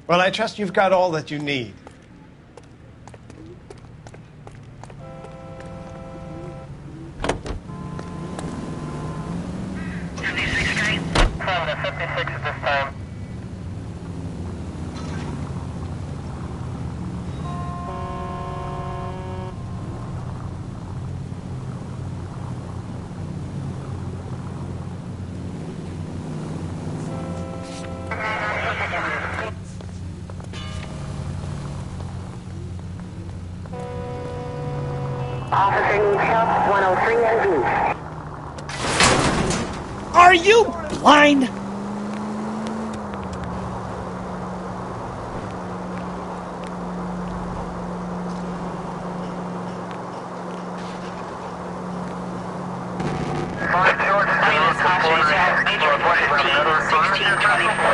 Well, I trust you've got all that you need. At this time. Officer needs help, 103 and Are you blind?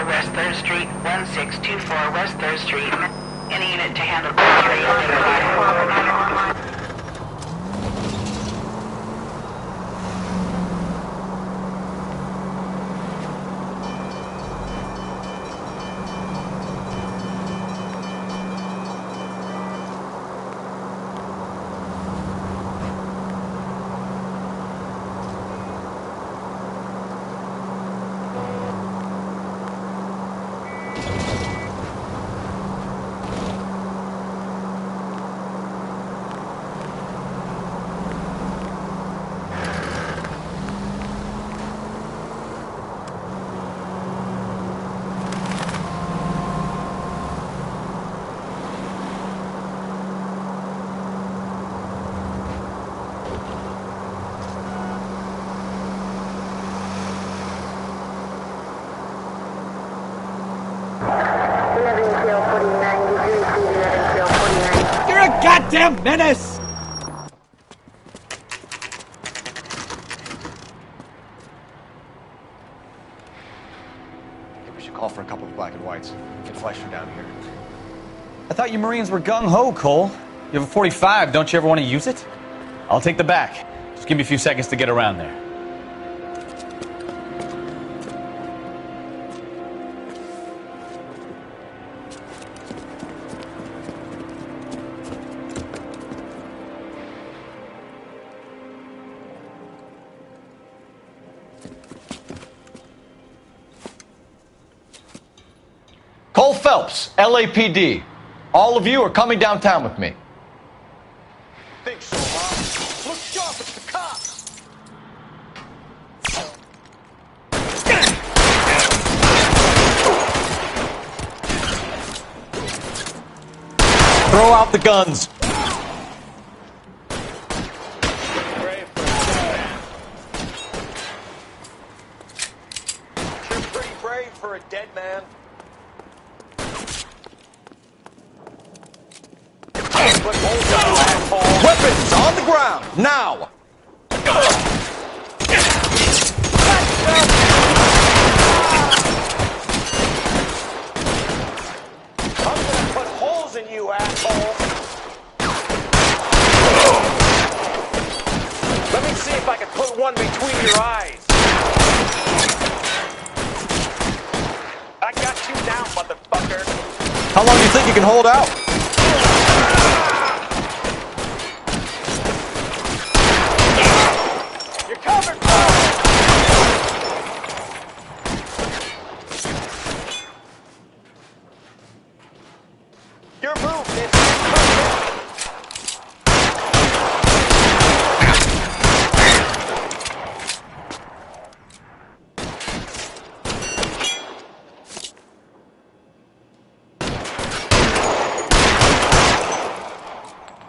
West 3rd Street, 1624 West 3rd Street. Any unit to handle You're a goddamn menace! I think we should call for a couple of black and whites. Get Fleischer down here. I thought you Marines were gung-ho, Cole. You have a 45, don't you ever want to use it? I'll take the back. Just give me a few seconds to get around there. Cole Phelps, LAPD. All of you are coming downtown with me. Think so, huh? Look sharp, it's the cops! Throw out the guns. You're pretty brave for a dead man. Weapons on the ground, now! I'm gonna put holes in you, asshole! Let me see if I can put one between your eyes. I got you now, motherfucker. How long do you think you can hold out? You're covered, bro! Your move, bitch.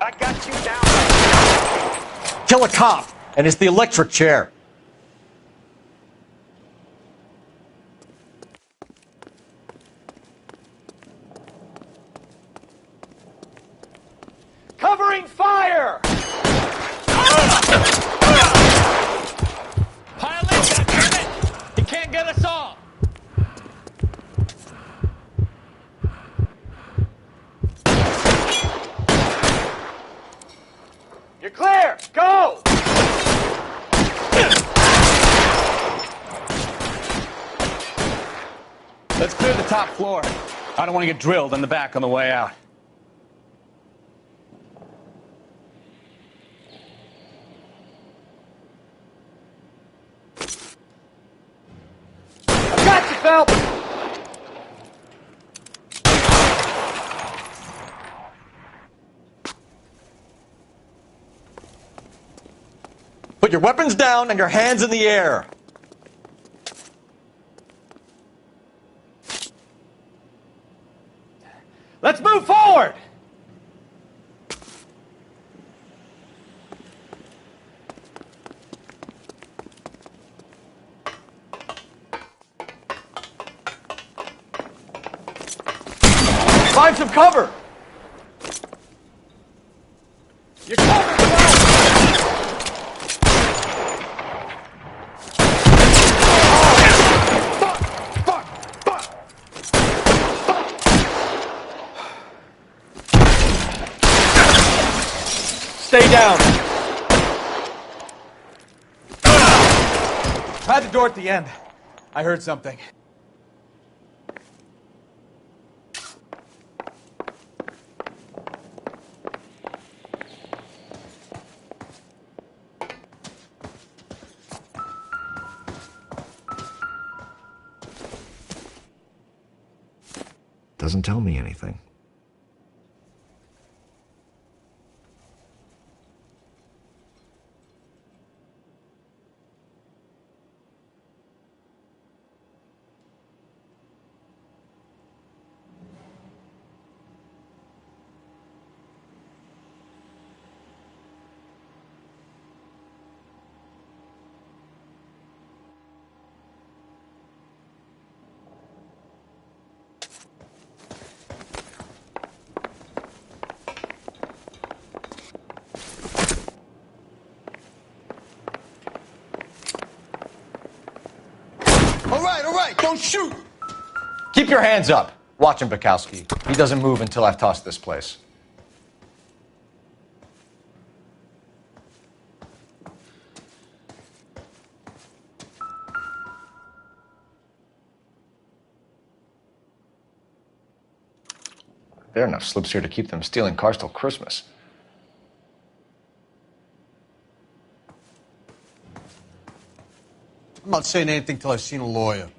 I got you down. Kill a cop, and it's the electric chair. Covering fire! Pile in, goddammit! He can't get us all! You're clear! Go! Let's clear the top floor. I don't want to get drilled in the back on the way out. Got you, Phelps! Put your weapons down and your hands in the air. Let's move forward! Find some cover! You're covered, Phelps! Stay down. Try the door at the end. I heard something. Doesn't tell me anything. All right, don't shoot! Keep your hands up. Watch him, Bukowski. He doesn't move until I've tossed this place. There are enough slips here to keep them stealing cars till Christmas. I'm not saying anything till I've seen a lawyer.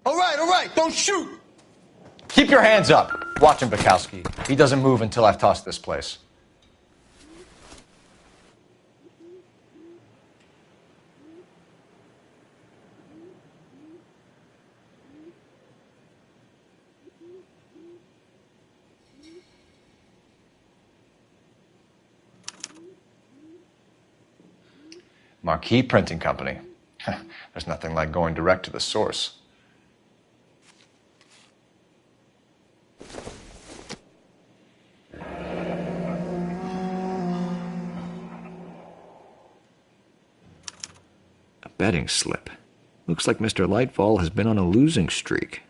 All right, don't shoot! Keep your hands up. Watch him, Bukowski. He doesn't move until I've tossed this place. Marquee Printing Company. There's nothing like going direct to the source. A betting slip. Looks like Mr. Lightfall has been on a losing streak.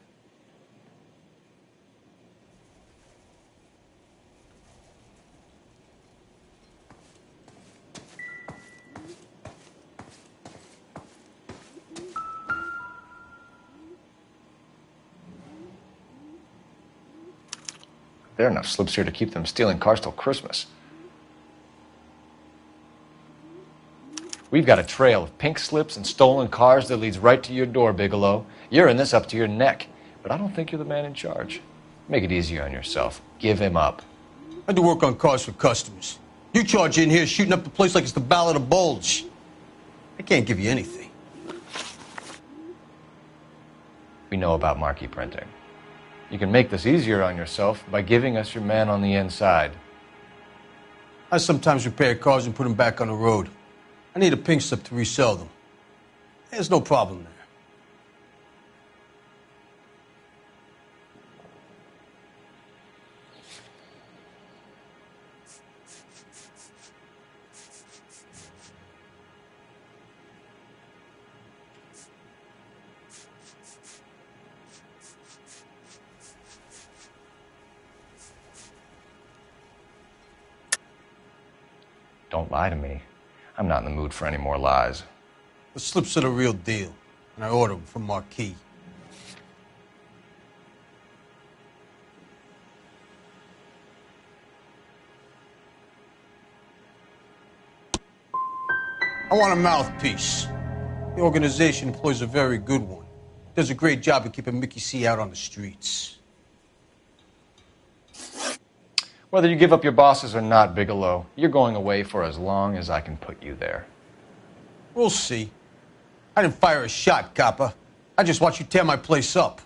There are enough slips here to keep them stealing cars till Christmas. We've got a trail of pink slips and stolen cars that leads right to your door, Bigelow. You're in this up to your neck, but I don't think you're the man in charge. Make it easier on yourself. Give him up. I do work on cars for customers. You charge in here shooting up the place like it's the Ballad of Bulge. I can't give you anything. We know about marquee printing. You can make this easier on yourself by giving us your man on the inside. I sometimes repair cars and put them back on the road. I need a pink slip to resell them. There's no problem there. Don't lie to me. I'm not in the mood for any more lies. The slips are the real deal, and I ordered them from Marquis. I want a mouthpiece. The organization employs a very good one. Does a great job of keeping Mickey C out on the streets. Whether you give up your bosses or not, Bigelow, you're going away for as long as I can put you there. We'll see. I didn't fire a shot, copper. I just watched you tear my place up.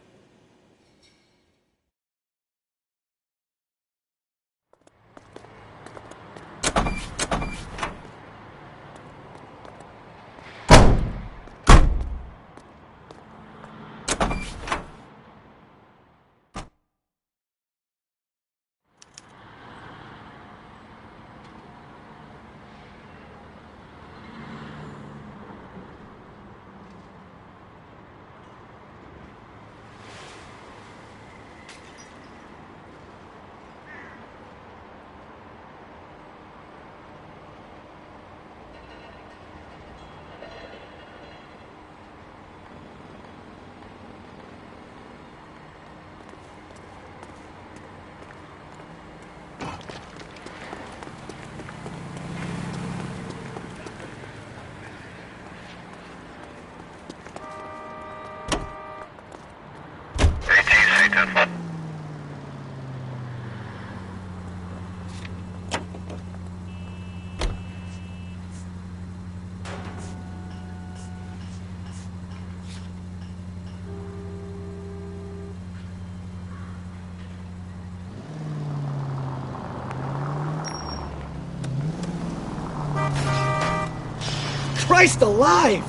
Christ alive!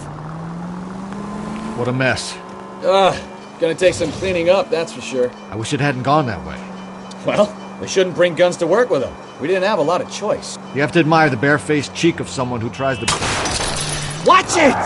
What a mess. Gonna take some cleaning up, that's for sure. I wish it hadn't gone that way. Well, we shouldn't bring guns to work with them. We didn't have a lot of choice. You have to admire the barefaced cheek of someone who tries to... Watch it!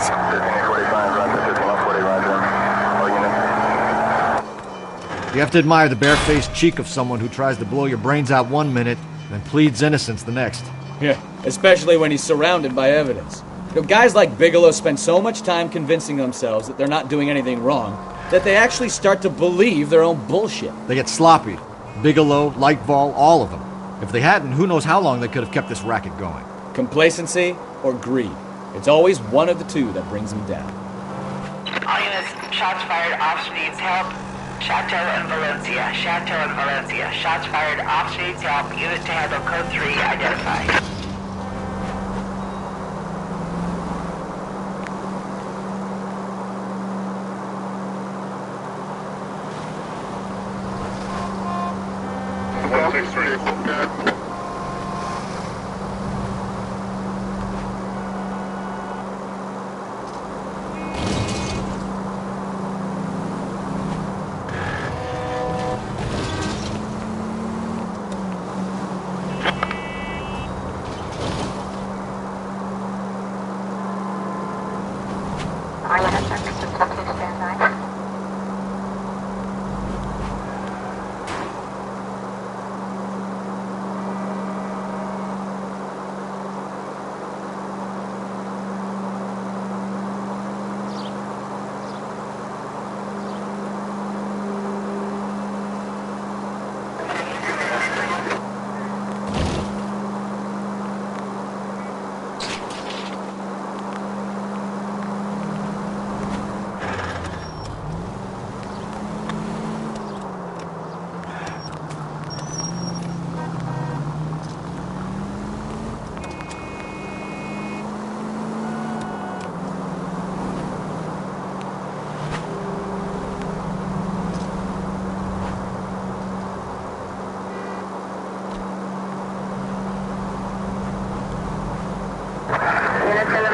You have to admire the barefaced cheek of someone who tries to blow your brains out one minute, then pleads innocence the next. Yeah, especially when he's surrounded by evidence. You know, guys like Bigelow spend so much time convincing themselves that they're not doing anything wrong that they actually start to believe their own bullshit. They get sloppy. Bigelow, Lightball, all of them. If they hadn't, who knows how long they could have kept this racket going. Complacency or greed. It's always one of the two that brings them down. All units, shots fired, officer needs help. Chateau and Valencia. Chateau and Valencia. Shots fired, officer needs help. Unit to handle code 3 identified.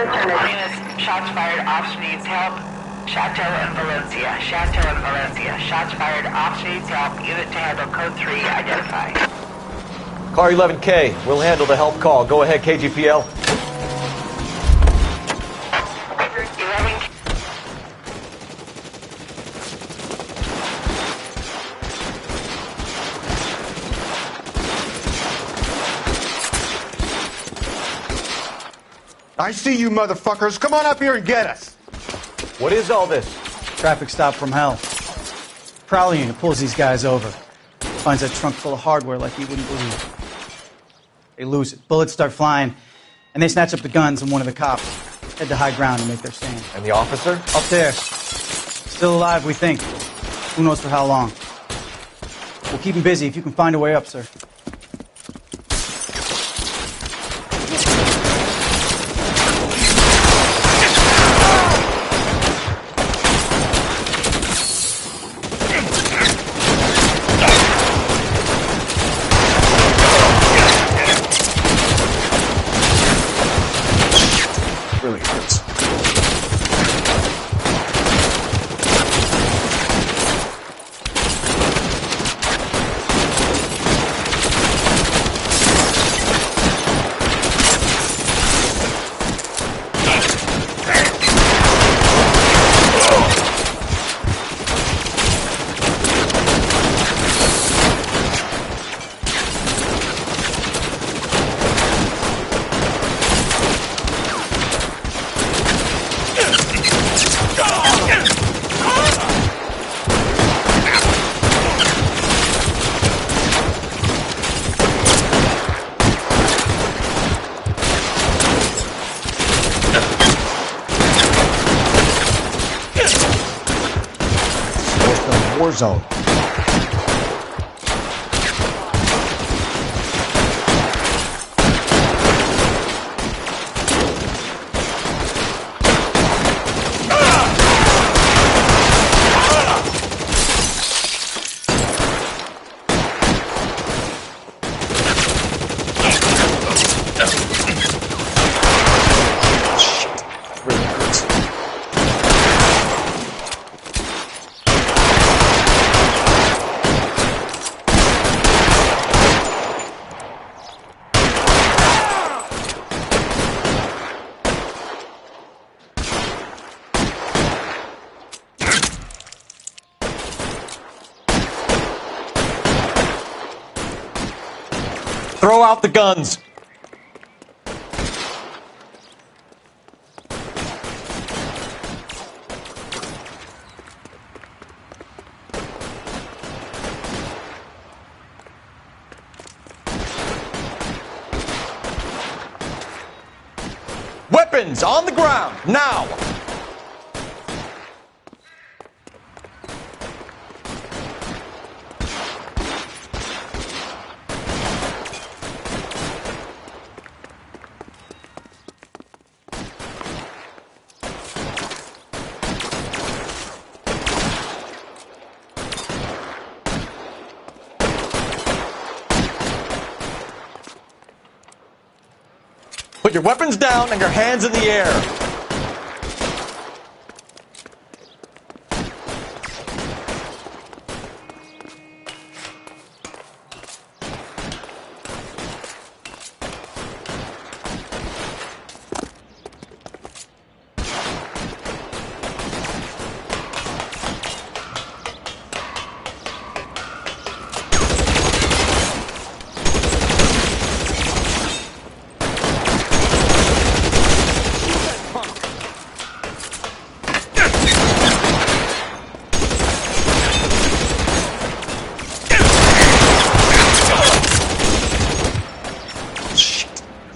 units, shots fired, officer needs help. Chateau and Valencia. Chateau and Valencia. Shots fired, officer needs help. Unit to handle code 3 identified. Car 11K, we'll handle the help call. Go ahead, KGPL. 11K. I see you motherfuckers. Come on up here and get us. What is all this? Traffic stop from hell. Prowler unit pulls these guys over. Finds a trunk full of hardware like you wouldn't believe. They lose it. Bullets start flying, and they snatch up the guns and one of the cops. Head to high ground and make their stand. And the officer? Up there. Still alive, we think. Who knows for how long. We'll keep him busy if you can find a way up, sir. Really hurts. War zone. Really hurts. Throw out the guns. Weapons on the ground, now! Put your weapons down and your hands in the air.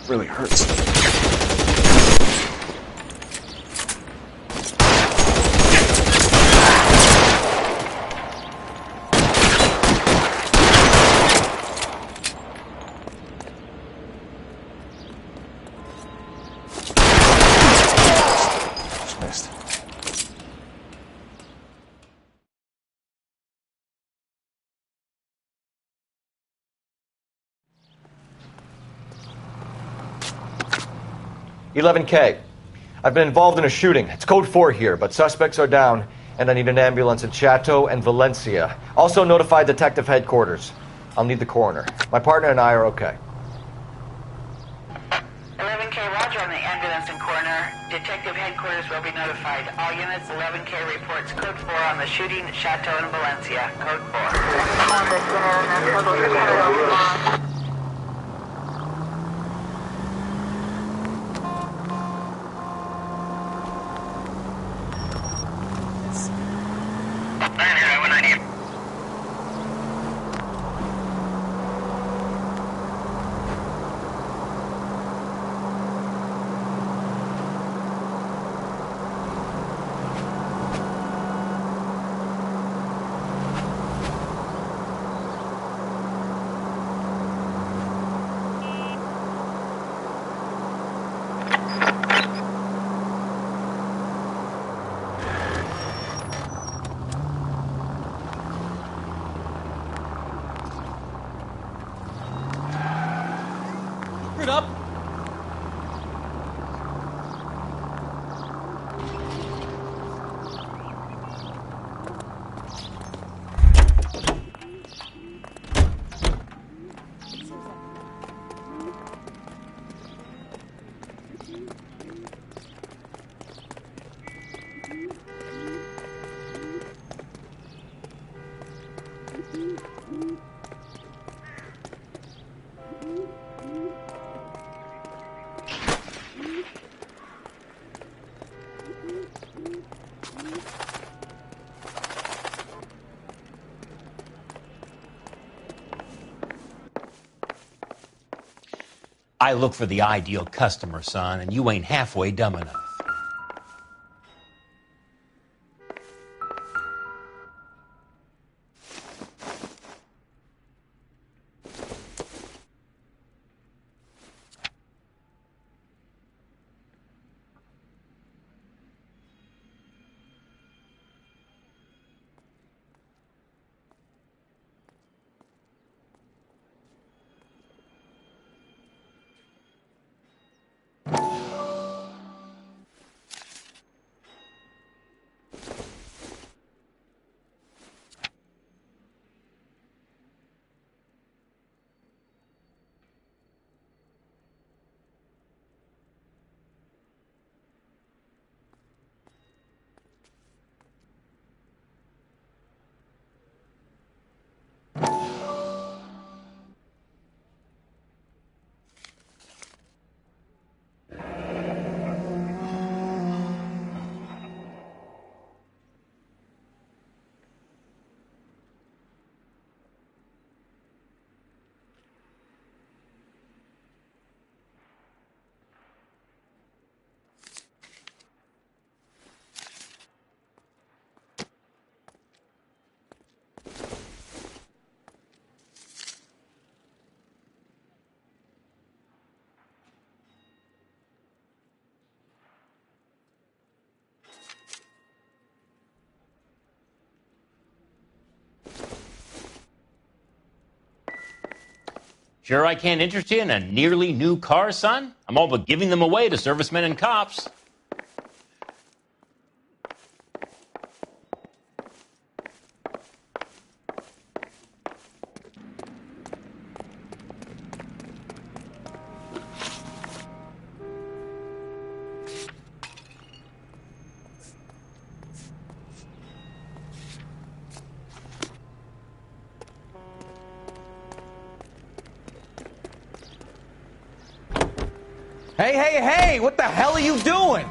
Really hurts. Just missed. $11K. I've been involved in a shooting. It's code 4 here, but suspects are down, and I need an ambulance in Chateau and Valencia. Also notify detective headquarters. I'll need the coroner. My partner and I are okay. 11K, roger on the ambulance and coroner. Detective headquarters will be notified. All units, 11K reports code 4 on the shooting at Chateau and Valencia. Code 4. Up. I look for the ideal customer, son, and you ain't halfway dumb enough. Sure I can't interest you in a nearly new car, son? I'm all but giving them away to servicemen and cops. Hey, what the hell are you doing?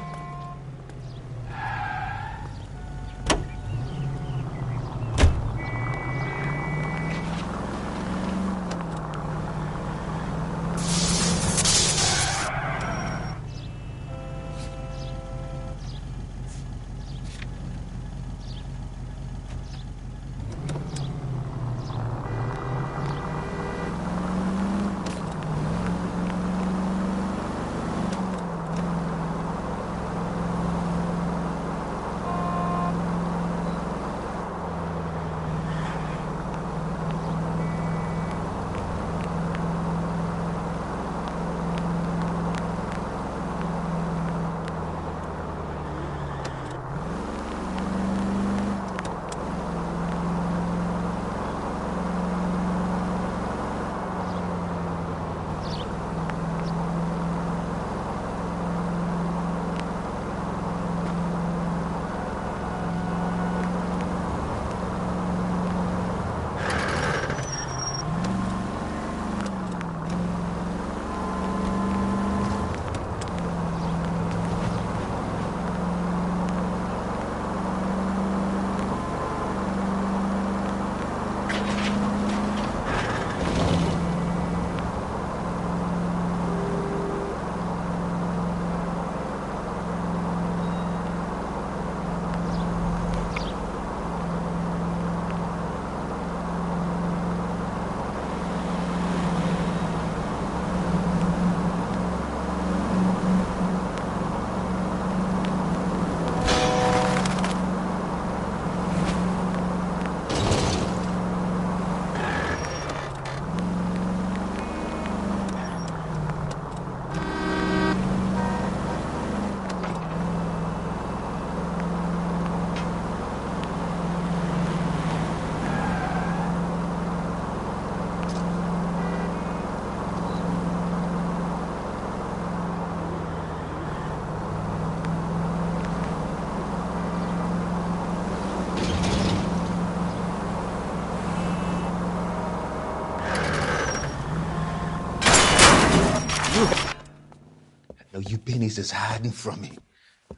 Now you Bennies is hiding from me.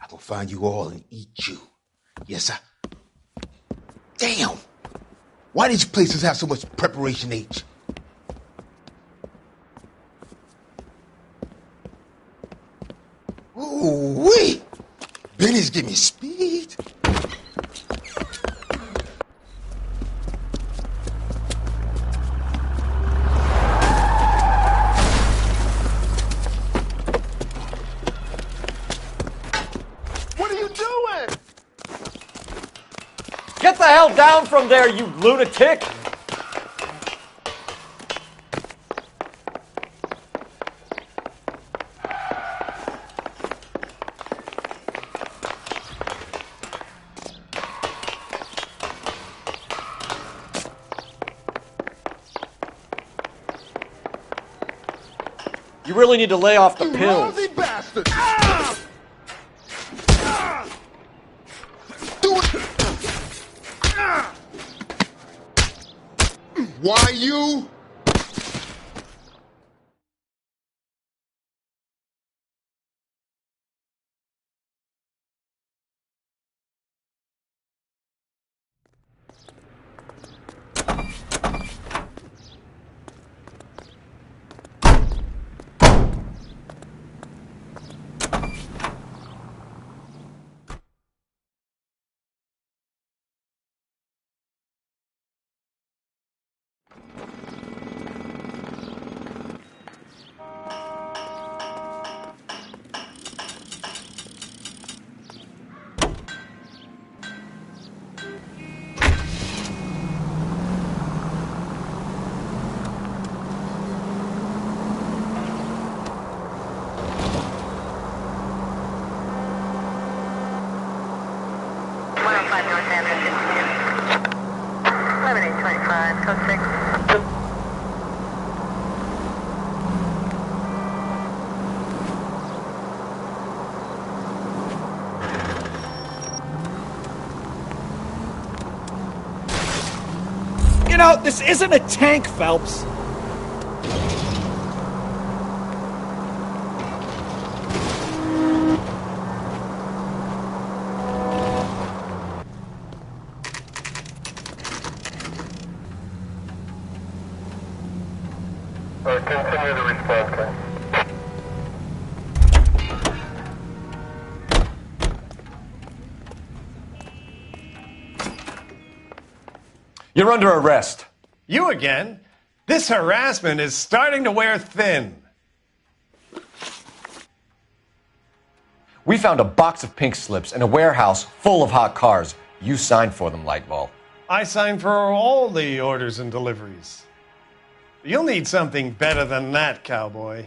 I'm gonna find you all and eat you. Yes, I... Damn! Why these places have so much preparation H? Ooh-wee! Bennies give me speed. What are you doing? Get the hell down from there, you lunatic! You really need to lay off the You pills. lousy bastard! Ah! Ah! Do it! Ah! Why you? You know, this isn't a tank, Phelps. Continue the response time. You're under arrest. You again? This harassment is starting to wear thin. We found a box of pink slips in a warehouse full of hot cars. You signed for them, Lightball. I signed for all the orders and deliveries. You'll need something better than that, cowboy.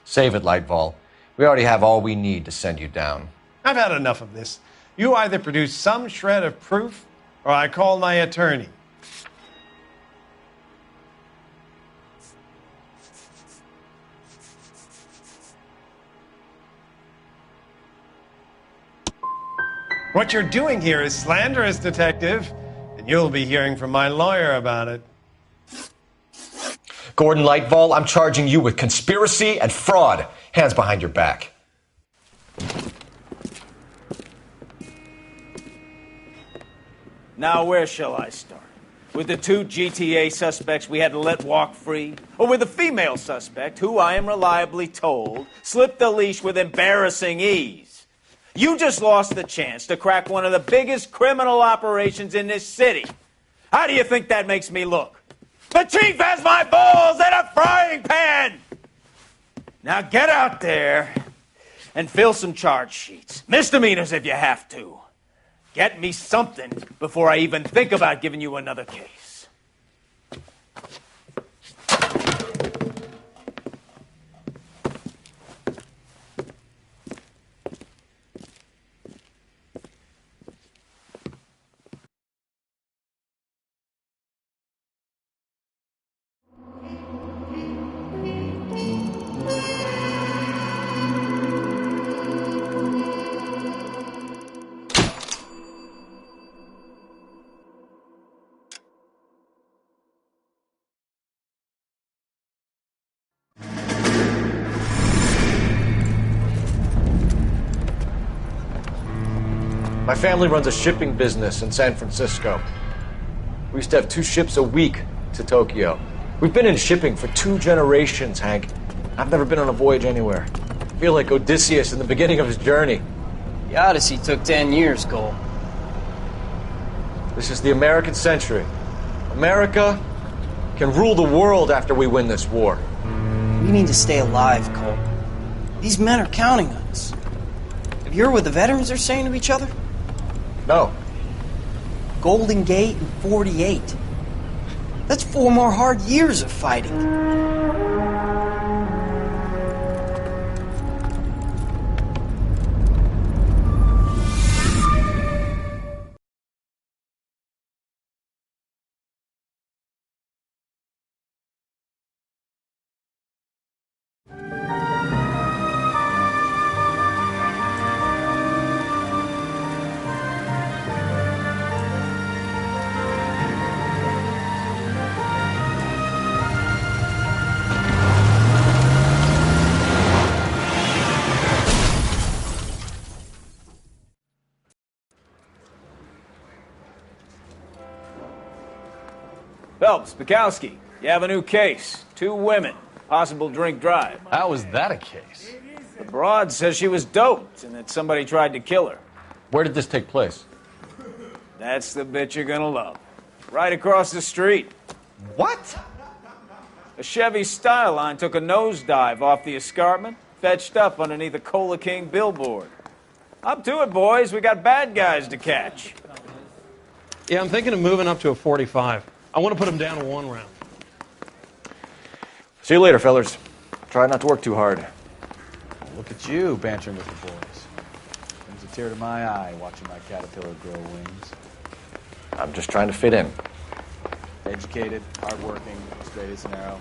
Save it, Lightball. We already have all we need to send you down. I've had enough of this. You either produce some shred of proof, or I call my attorney. What you're doing here is slanderous, Detective, and you'll be hearing from my lawyer about it. Gordon Lightball, I'm charging you with conspiracy and fraud. Hands behind your back. Now, where shall I start? With the two GTA suspects we had to let walk free? Or with the female suspect, who I am reliably told slipped the leash with embarrassing ease? You just lost the chance to crack one of the biggest criminal operations in this city. How do you think that makes me look? The chief has my balls in a frying pan! Now get out there and fill some charge sheets. Misdemeanors if you have to. Get me something before I even think about giving you another case. My family runs a shipping business in San Francisco. We used to have 2 ships a week to Tokyo. We've been in shipping for 2 generations, Hank. I've never been on a voyage anywhere. I feel like Odysseus in the beginning of his journey. The Odyssey took 10 years, Cole. This is the American century. America can rule the world after we win this war. We need to stay alive, Cole. These men are counting on us. Have you heard what the veterans are saying to each other? No. Golden Gate and 48. That's 4 more hard years of fighting. Phelps, Bukowski, you have a new case. 2 women, possible drink drive. How was that a case? The broad says she was doped and that somebody tried to kill her. Where did this take place? That's the bit you're gonna love. Right across the street. What? A Chevy Styline took a nosedive off the escarpment, fetched up underneath a Cola King billboard. Up to it, boys. We got bad guys to catch. Yeah, I'm thinking of moving up to a 45. I want to put him down to 1 round. See you later, fellas. Try not to work too hard. Look at you bantering with the boys. Brings a tear to my eye watching my caterpillar grow wings. I'm just trying to fit in. Educated, hardworking, straight as an arrow.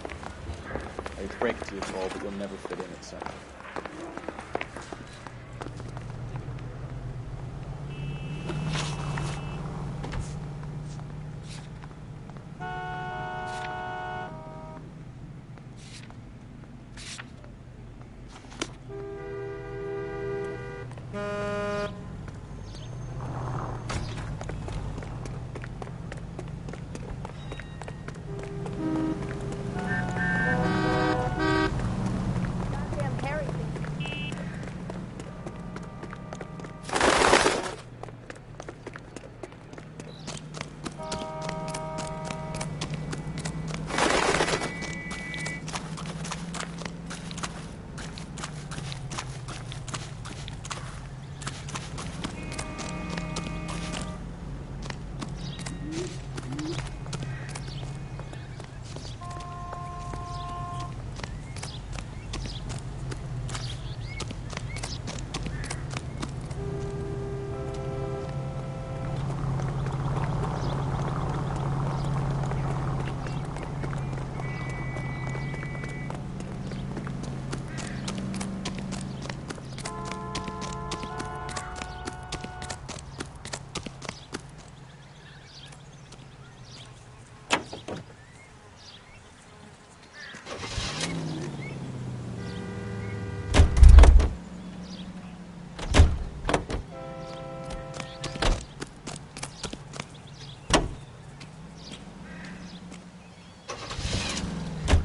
I hate to break it to you, Cole, but you'll never fit in at something.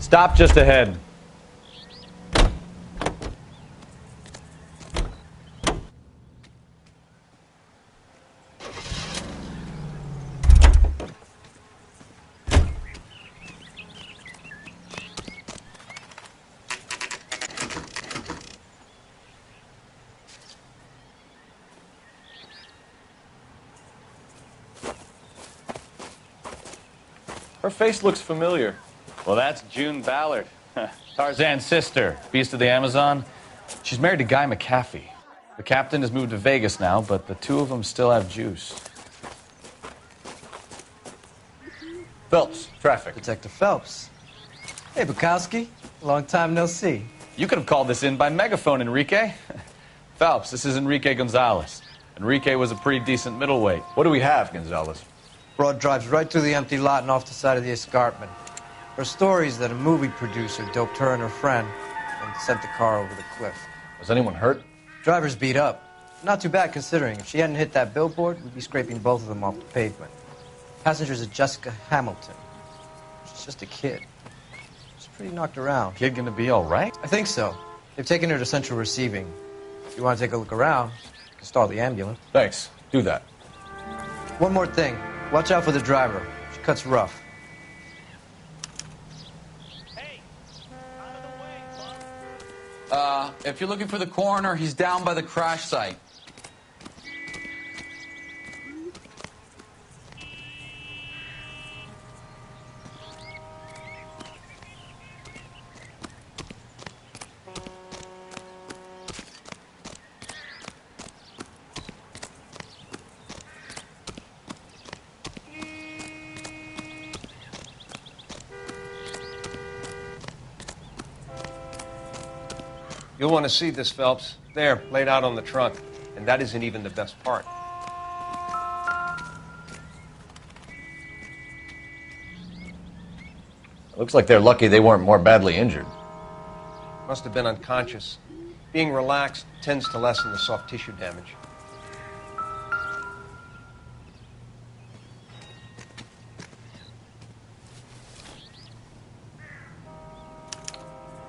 Stop just ahead. Her face looks familiar. Well, that's June Ballard, Tarzan's sister, beast of the Amazon. She's married to Guy McAfee. The captain has moved to Vegas now, but the 2 of them still have juice. Phelps, traffic. Detective Phelps. Hey, Bukowski. Long time no see. You could have called this in by megaphone, Enrique. Phelps, this is Enrique Gonzalez. Enrique was a pretty decent middleweight. What do we have, Gonzalez? Broad drives right through the empty lot and off the side of the escarpment. Her story is that a movie producer doped her and her friend and sent the car over the cliff. Was anyone hurt? Driver's beat up. Not too bad considering. If she hadn't hit that billboard, we'd be scraping both of them off the pavement. Passengers are Jessica Hamilton. She's just a kid. She's pretty knocked around. Kid gonna be all right? I think so. They've taken her to central receiving. If you want to take a look around, you can stall the ambulance. Thanks. Do that. One more thing. Watch out for the driver. She cuts rough. If you're looking for the coroner, he's down by the crash site. You'll want to see this, Phelps. There, laid out on the trunk. And that isn't even the best part. Looks like they're lucky they weren't more badly injured. Must have been unconscious. Being relaxed tends to lessen the soft tissue damage.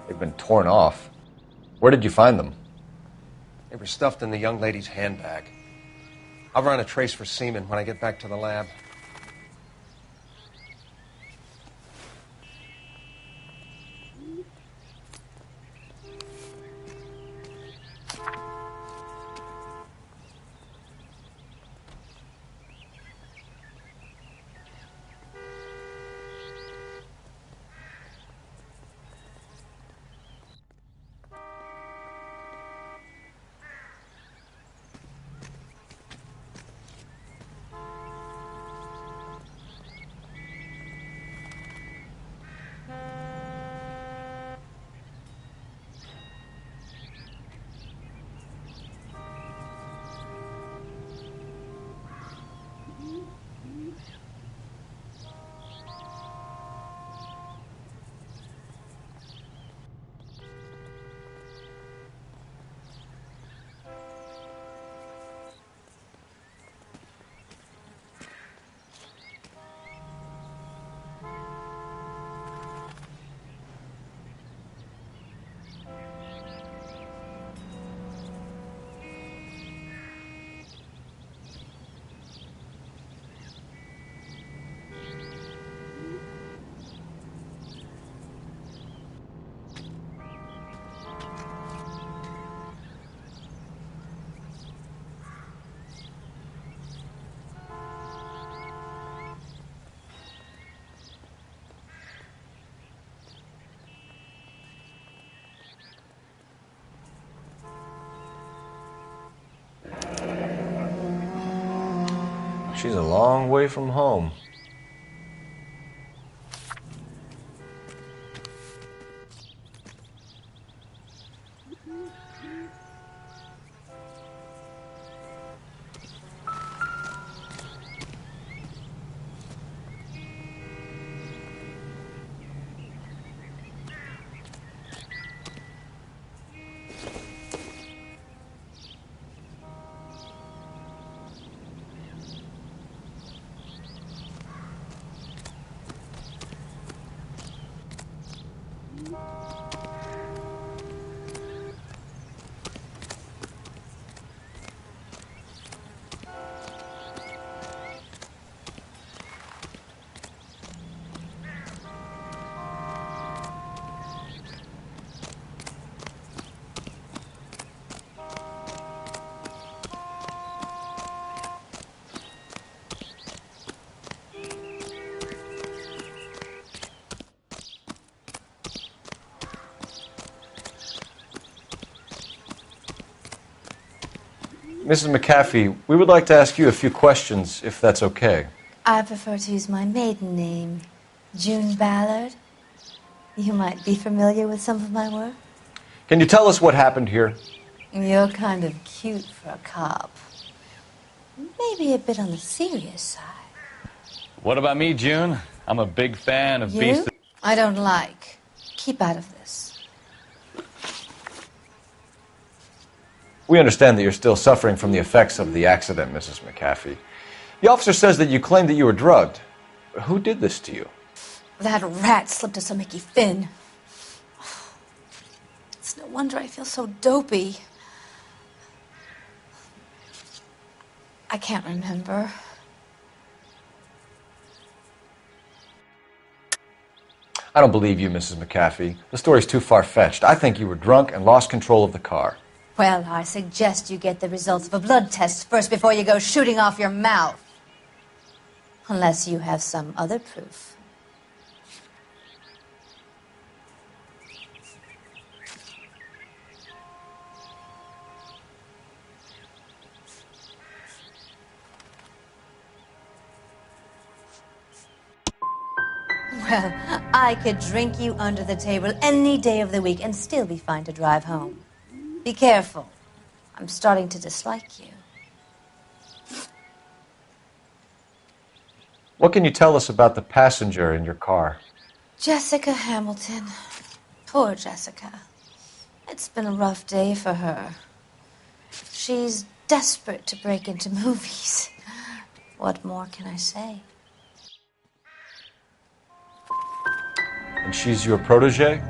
They've been torn off. Where did you find them? They were stuffed in the young lady's handbag. I'll run a trace for semen when I get back to the lab. She's a long way from home. Mrs. McAfee, we would like to ask you a few questions, if that's okay. I prefer to use my maiden name, June Ballard. You might be familiar with some of my work. Can you tell us what happened here? You're kind of cute for a cop. Maybe a bit on the serious side. What about me, June? I'm a big fan of You? Beast. I don't like. Keep out of this. We understand that you're still suffering from the effects of the accident, Mrs. McAfee. The officer says that you claimed that you were drugged. Who did this to you? That rat slipped us a Mickey Finn. It's no wonder I feel so dopey. I can't remember. I don't believe you, Mrs. McAfee. The story's too far-fetched. I think you were drunk and lost control of the car. Well, I suggest you get the results of a blood test first before you go shooting off your mouth. Unless you have some other proof. Well, I could drink you under the table any day of the week and still be fine to drive home. Be careful. I'm starting to dislike you. What can you tell us about the passenger in your car? Jessica Hamilton. Poor Jessica. It's been a rough day for her. She's desperate to break into movies. What more can I say? And she's your protege?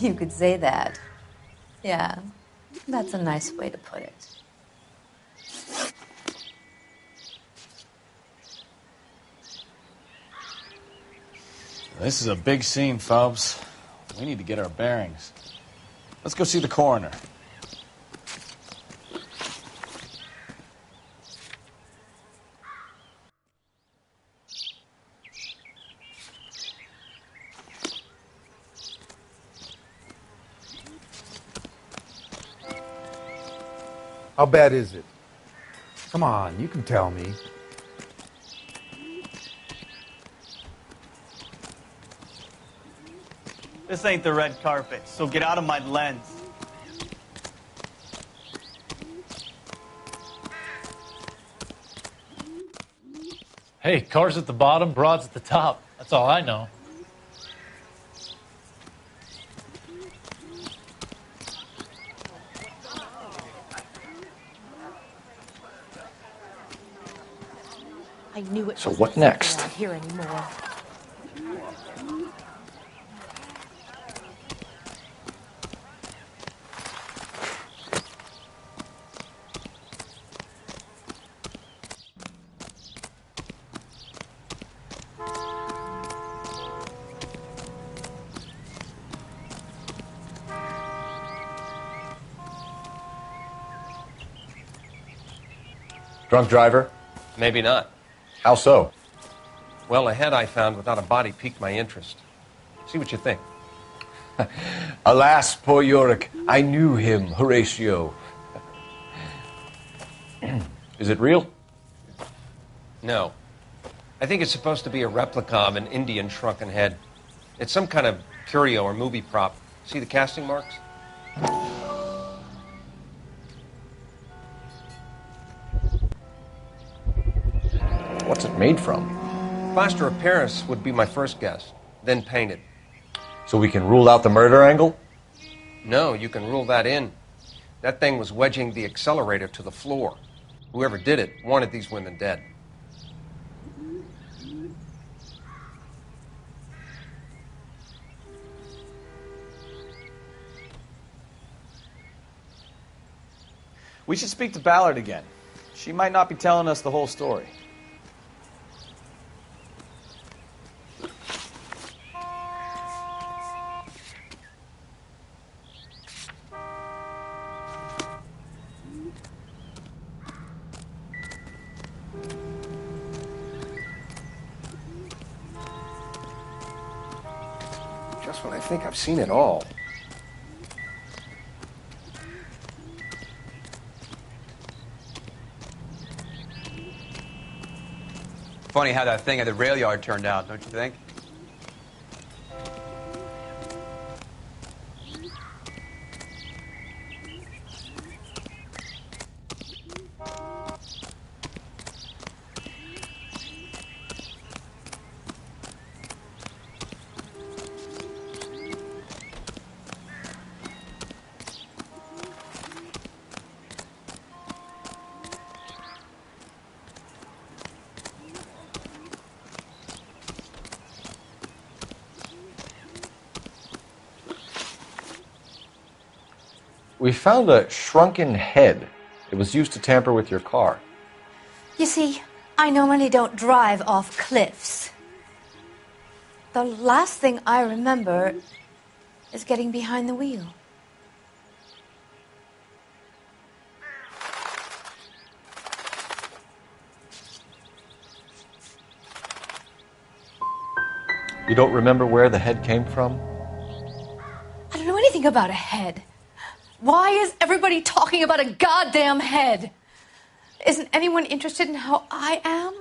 You could say that. Yeah, that's a nice way to put it. This is a big scene, Phelps. We need to get our bearings. Let's go see the coroner. How bad is it? Come on, you can tell me. This ain't the red carpet, so get out of my lens. Hey, cars at the bottom, broads at the top. That's all I know. I knew it. So what next? Not here anymore. Drunk driver? Maybe not. How so? Well, a head I found without a body piqued my interest. See what you think. Alas, poor Yorick, I knew him, Horatio. Is it real? No. I think it's supposed to be a replica of an Indian shrunken head. It's some kind of curio or movie prop. See the casting marks? What's it made from? Plaster of Paris would be my first guess, then painted. So we can rule out the murder angle? No, you can rule that in. That thing was wedging the accelerator to the floor. Whoever did it wanted these women dead. We should speak to Ballard again. She might not be telling us the whole story. Just when I think I've seen it all. Funny how that thing at the rail yard turned out, don't you think? We found a shrunken head. It was used to tamper with your car. You see, I normally don't drive off cliffs. The last thing I remember is getting behind the wheel. You don't remember where the head came from? I don't know anything about a head. Why is everybody talking about a goddamn head? Isn't anyone interested in how I am?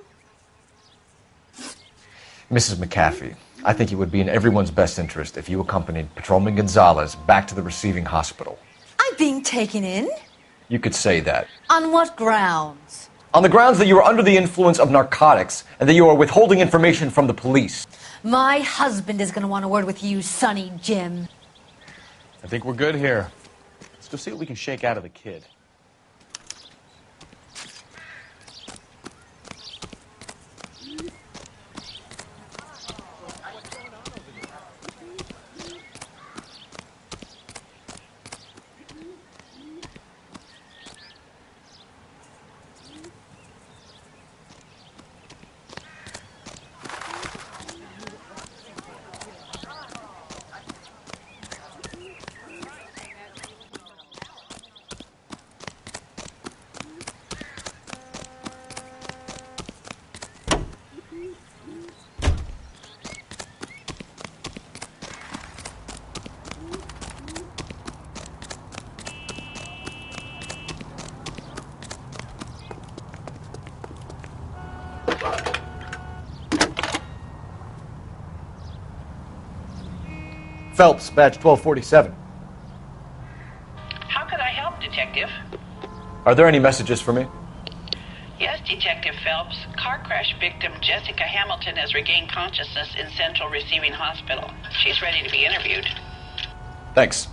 Mrs. McAfee, I think it would be in everyone's best interest if you accompanied Patrolman Gonzalez back to the receiving hospital. I'm being taken in? You could say that. On what grounds? On the grounds that you are under the influence of narcotics and that you are withholding information from the police. My husband is going to want a word with you, Sonny Jim. I think we're good here. Let's go see what we can shake out of the kid. Phelps, badge 1247. How could I help, Detective? Are there any messages for me? Yes, Detective Phelps. Car crash victim Jessica Hamilton has regained consciousness in Central Receiving Hospital. She's ready to be interviewed. Thanks.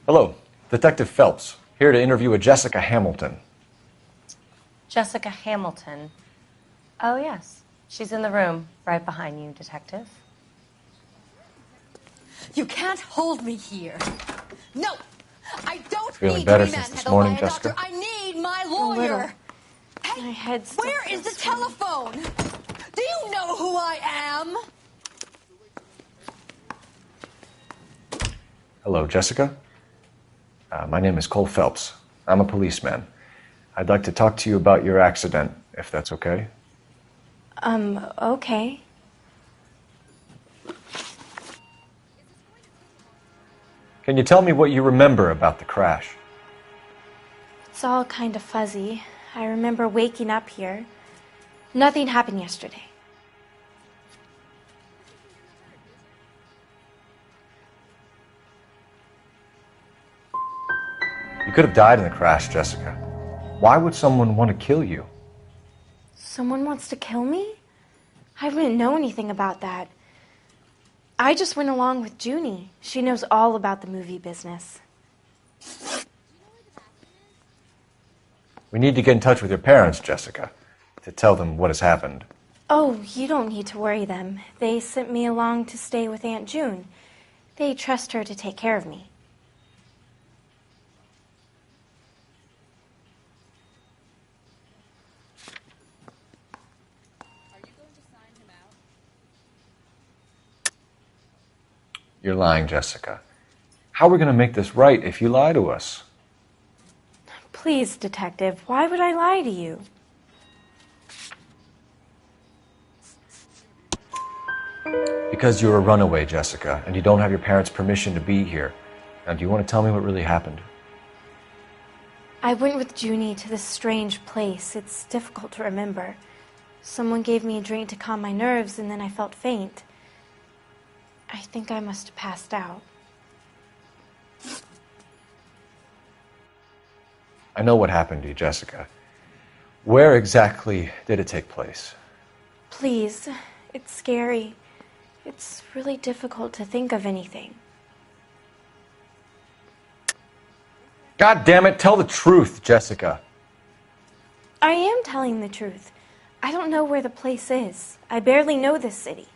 Hello, Detective Phelps, here to interview a Jessica Hamilton. Jessica Hamilton. Oh, yes. She's in the room, right behind you, Detective. You can't hold me here. No! I don't Feeling need better to be since this manhandled morning, by a doctor. Jessica? I need my A little. lawyer. Hey, My head still where is the feels funny. telephone? Do you know who I am? Hello, Jessica. My name is Cole Phelps. I'm a policeman. I'd like to talk to you about your accident, if that's okay. Okay. Can you tell me what you remember about the crash? It's all kind of fuzzy. I remember waking up here. Nothing happened yesterday. You could have died in the crash, Jessica. Why would someone want to kill you? Someone wants to kill me? I wouldn't know anything about that. I just went along with Junie. She knows all about the movie business. We need to get in touch with your parents, Jessica, to tell them what has happened. Oh, you don't need to worry them. They sent me along to stay with Aunt June. They trust her to take care of me. You're lying, Jessica. How are we going to make this right if you lie to us? Please, Detective, why would I lie to you? Because you're a runaway, Jessica, and you don't have your parents' permission to be here. Now, do you want to tell me what really happened? I went with Junie to this strange place. It's difficult to remember. Someone gave me a drink to calm my nerves, and then I felt faint. I think I must have passed out. I know what happened to you, Jessica. Where exactly did it take place? Please, it's scary. It's really difficult to think of anything. God damn it, tell the truth, Jessica. I am telling the truth. I don't know where the place is. I barely know this city.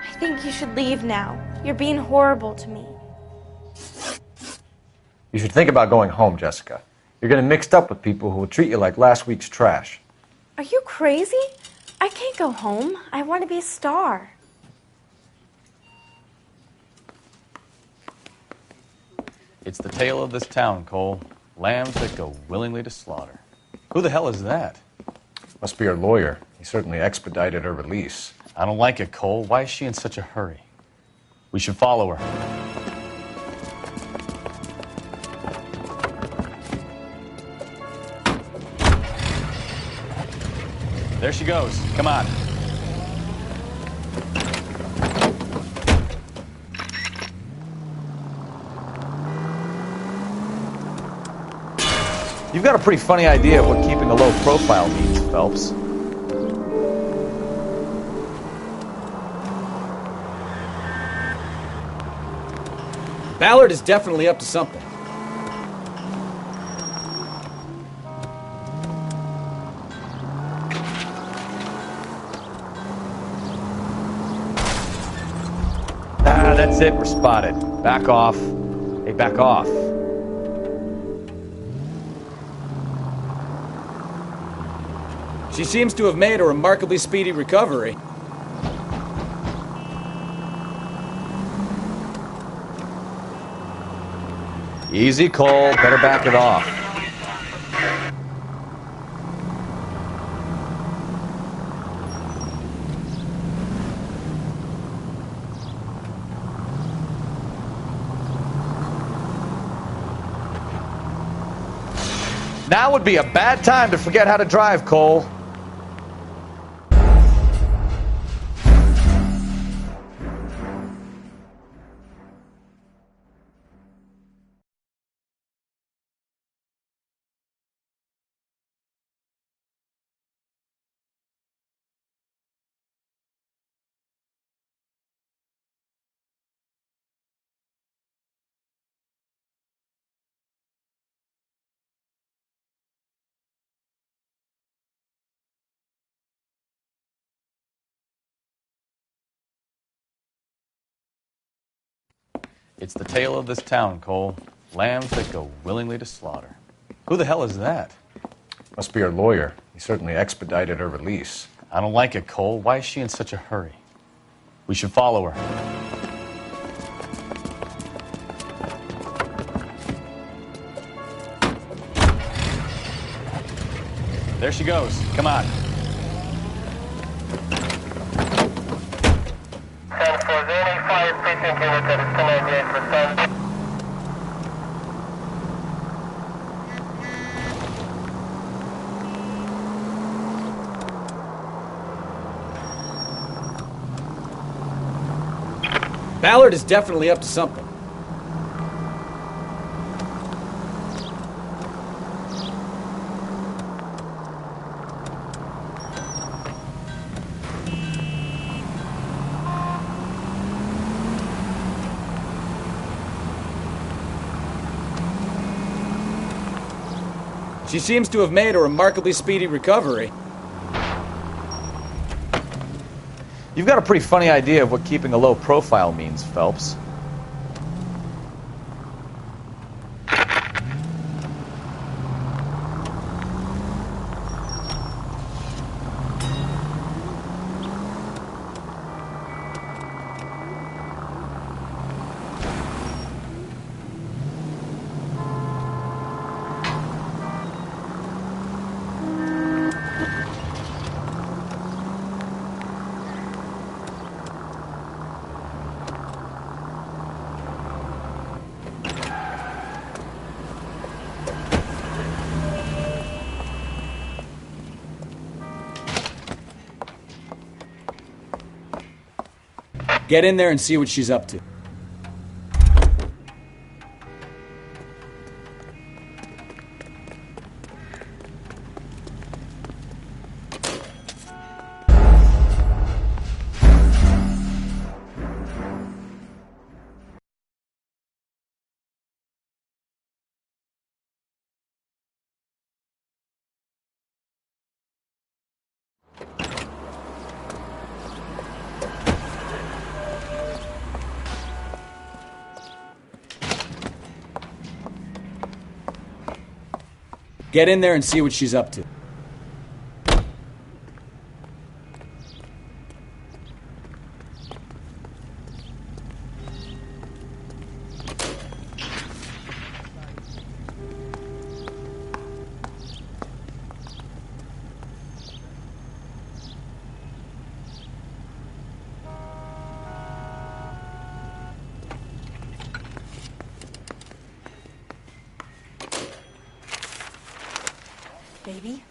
I think you should leave now. You're being horrible to me. You should think about going home, Jessica. You're getting mixed up with people who will treat you like last week's trash. Are you crazy? I can't go home. I want to be a star. It's the tale of this town, Cole. Lambs that go willingly to slaughter. Who the hell is that? Must be her lawyer. He certainly expedited her release. I don't like it, Cole. Why is she in such a hurry? We should follow her. There she goes. Come on. You've got a pretty funny idea of what keeping a low profile means, Phelps. Ballard is definitely up to something. Ah, that's it. We're spotted. Back off. Hey, back off. She seems to have made a remarkably speedy recovery. Easy, Cole. Better back it off. Now would be a bad time to forget how to drive, Cole. It's the tale of this town, Cole. Lambs that go willingly to slaughter. Who the hell is that? Must be her lawyer. He certainly expedited her release. I don't like it, Cole. Why is she in such a hurry? We should follow her. There she goes. Come on. Ballard is definitely up to something. She seems to have made a remarkably speedy recovery. You've got a pretty funny idea of what keeping a low profile means, Phelps. Get in there and see what she's up to. Get in there and see what she's up to. Baby?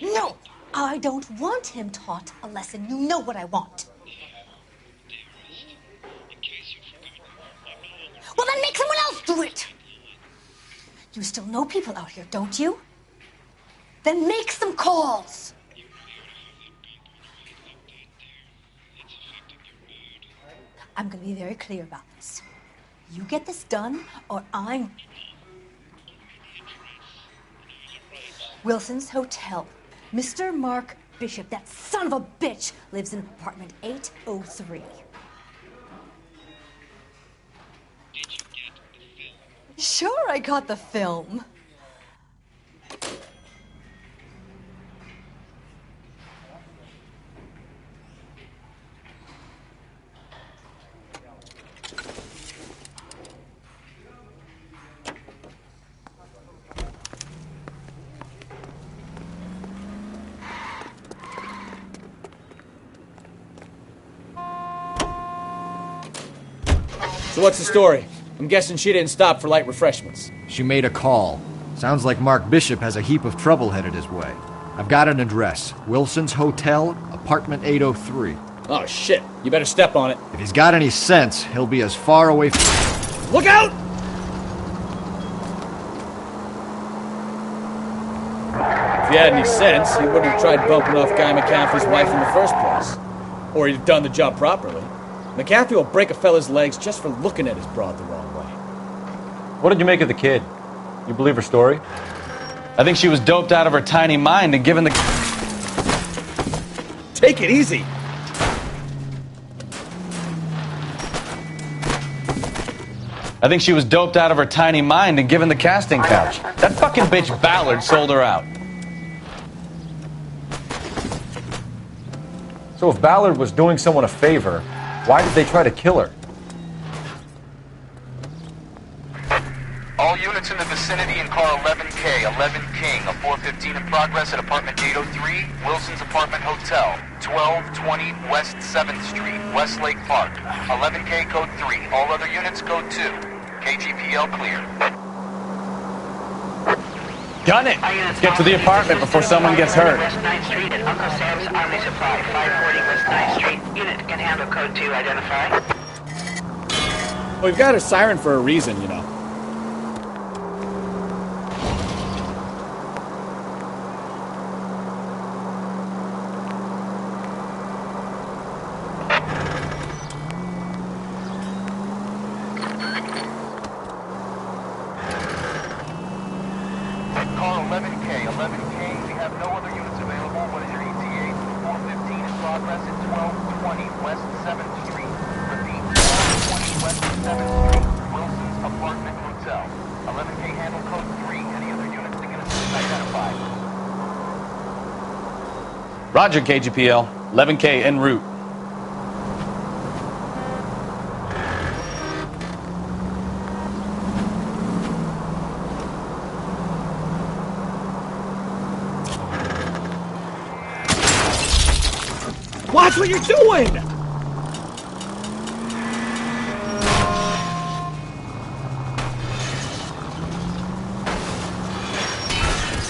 No! I don't want him taught a lesson. You know what I want. Well, then make someone else do it! You still know people out here, don't you? Then make some calls! I'm gonna be very clear about this. You get this done, or I'm... Wilson's Hotel. Mr. Mark Bishop, that son of a bitch, lives in apartment 803. Sure, I got the film. So what's the story? I'm guessing she didn't stop for light refreshments. She made a call. Sounds like Mark Bishop has a heap of trouble headed his way. I've got an address. Wilson's Hotel, apartment 803. Oh, shit. You better step on it. If he's got any sense, he'll be as far away from... Look out! If he had any sense, he wouldn't have tried bumping off Guy McCaffrey's wife in the first place. Or he'd have done the job properly. McCaffrey will break a fella's legs just for looking at his broad the wrong way. What did you make of the kid? You believe her story? I think she was doped out of her tiny mind and given the... Take it easy! I think she was doped out of her tiny mind and given the casting couch. That fucking bitch Ballard sold her out. So if Ballard was doing someone a favor, why did they try to kill her? All units in the vicinity in car 11K, 11 King, a 415 in progress at apartment 803, Wilson's Apartment Hotel, 1220 West 7th Street, Westlake Park. 11K code 3, all other units code 2. KGPL clear. Gun it! Let's get to the apartment before someone gets hurt. West 9th Street at Uncle Sam's Army Supply, 540 West 9th Street. Unit can handle code 2, identify. Well, we've got a siren for a reason, you know. 1220 West 7th Street. Repeat, 1220 West 7th Street, Wilson's Apartment Hotel. 11K handle code 3. Any other units to get assist identified? Roger, KGPL. 11K en route. Watch what you're doing!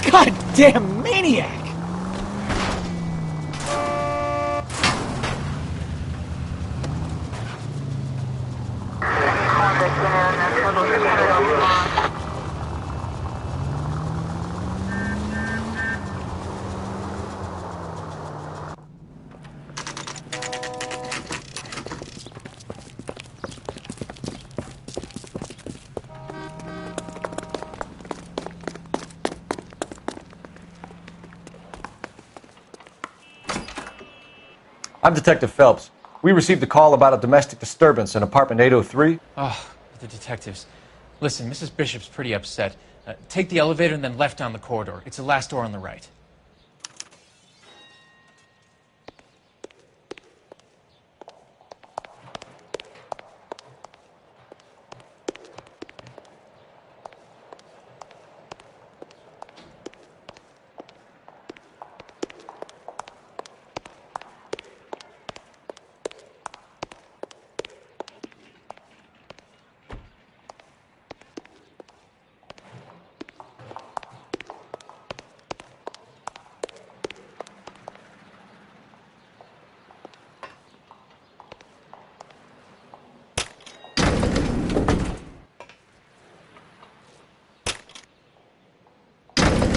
Goddamn maniac! I'm Detective Phelps. We received a call about a domestic disturbance in apartment 803. Oh, the detectives. Listen, Mrs. Bishop's pretty upset. Take the elevator and then left down the corridor. It's the last door on the right.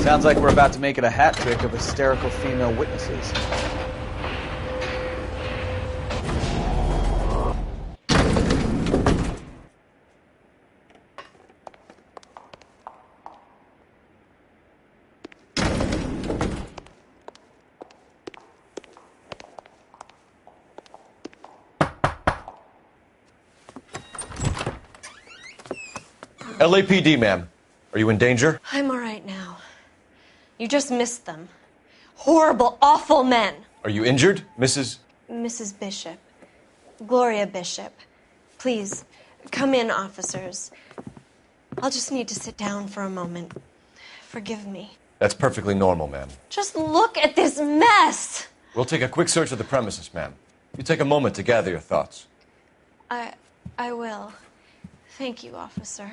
Sounds like we're about to make it a hat trick of hysterical female witnesses. LAPD, ma'am. Are you in danger? I'm all right now. You just missed them. Horrible, awful men. Are you injured, Mrs.? Mrs. Bishop. Gloria Bishop. Please, come in, officers. I'll just need to sit down for a moment. Forgive me. That's perfectly normal, ma'am. Just look at this mess! We'll take a quick search of the premises, ma'am. You take a moment to gather your thoughts. I will. Thank you, officer.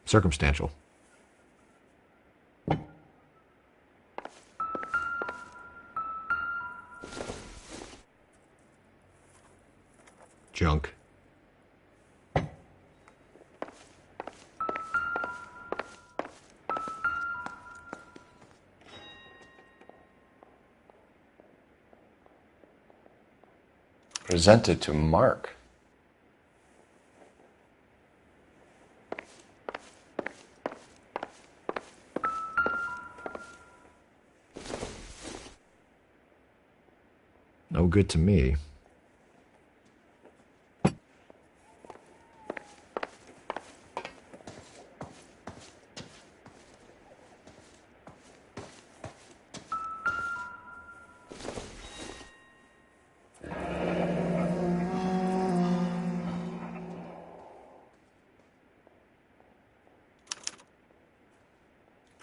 Circumstantial. Junk. Presented to Mark. No good to me.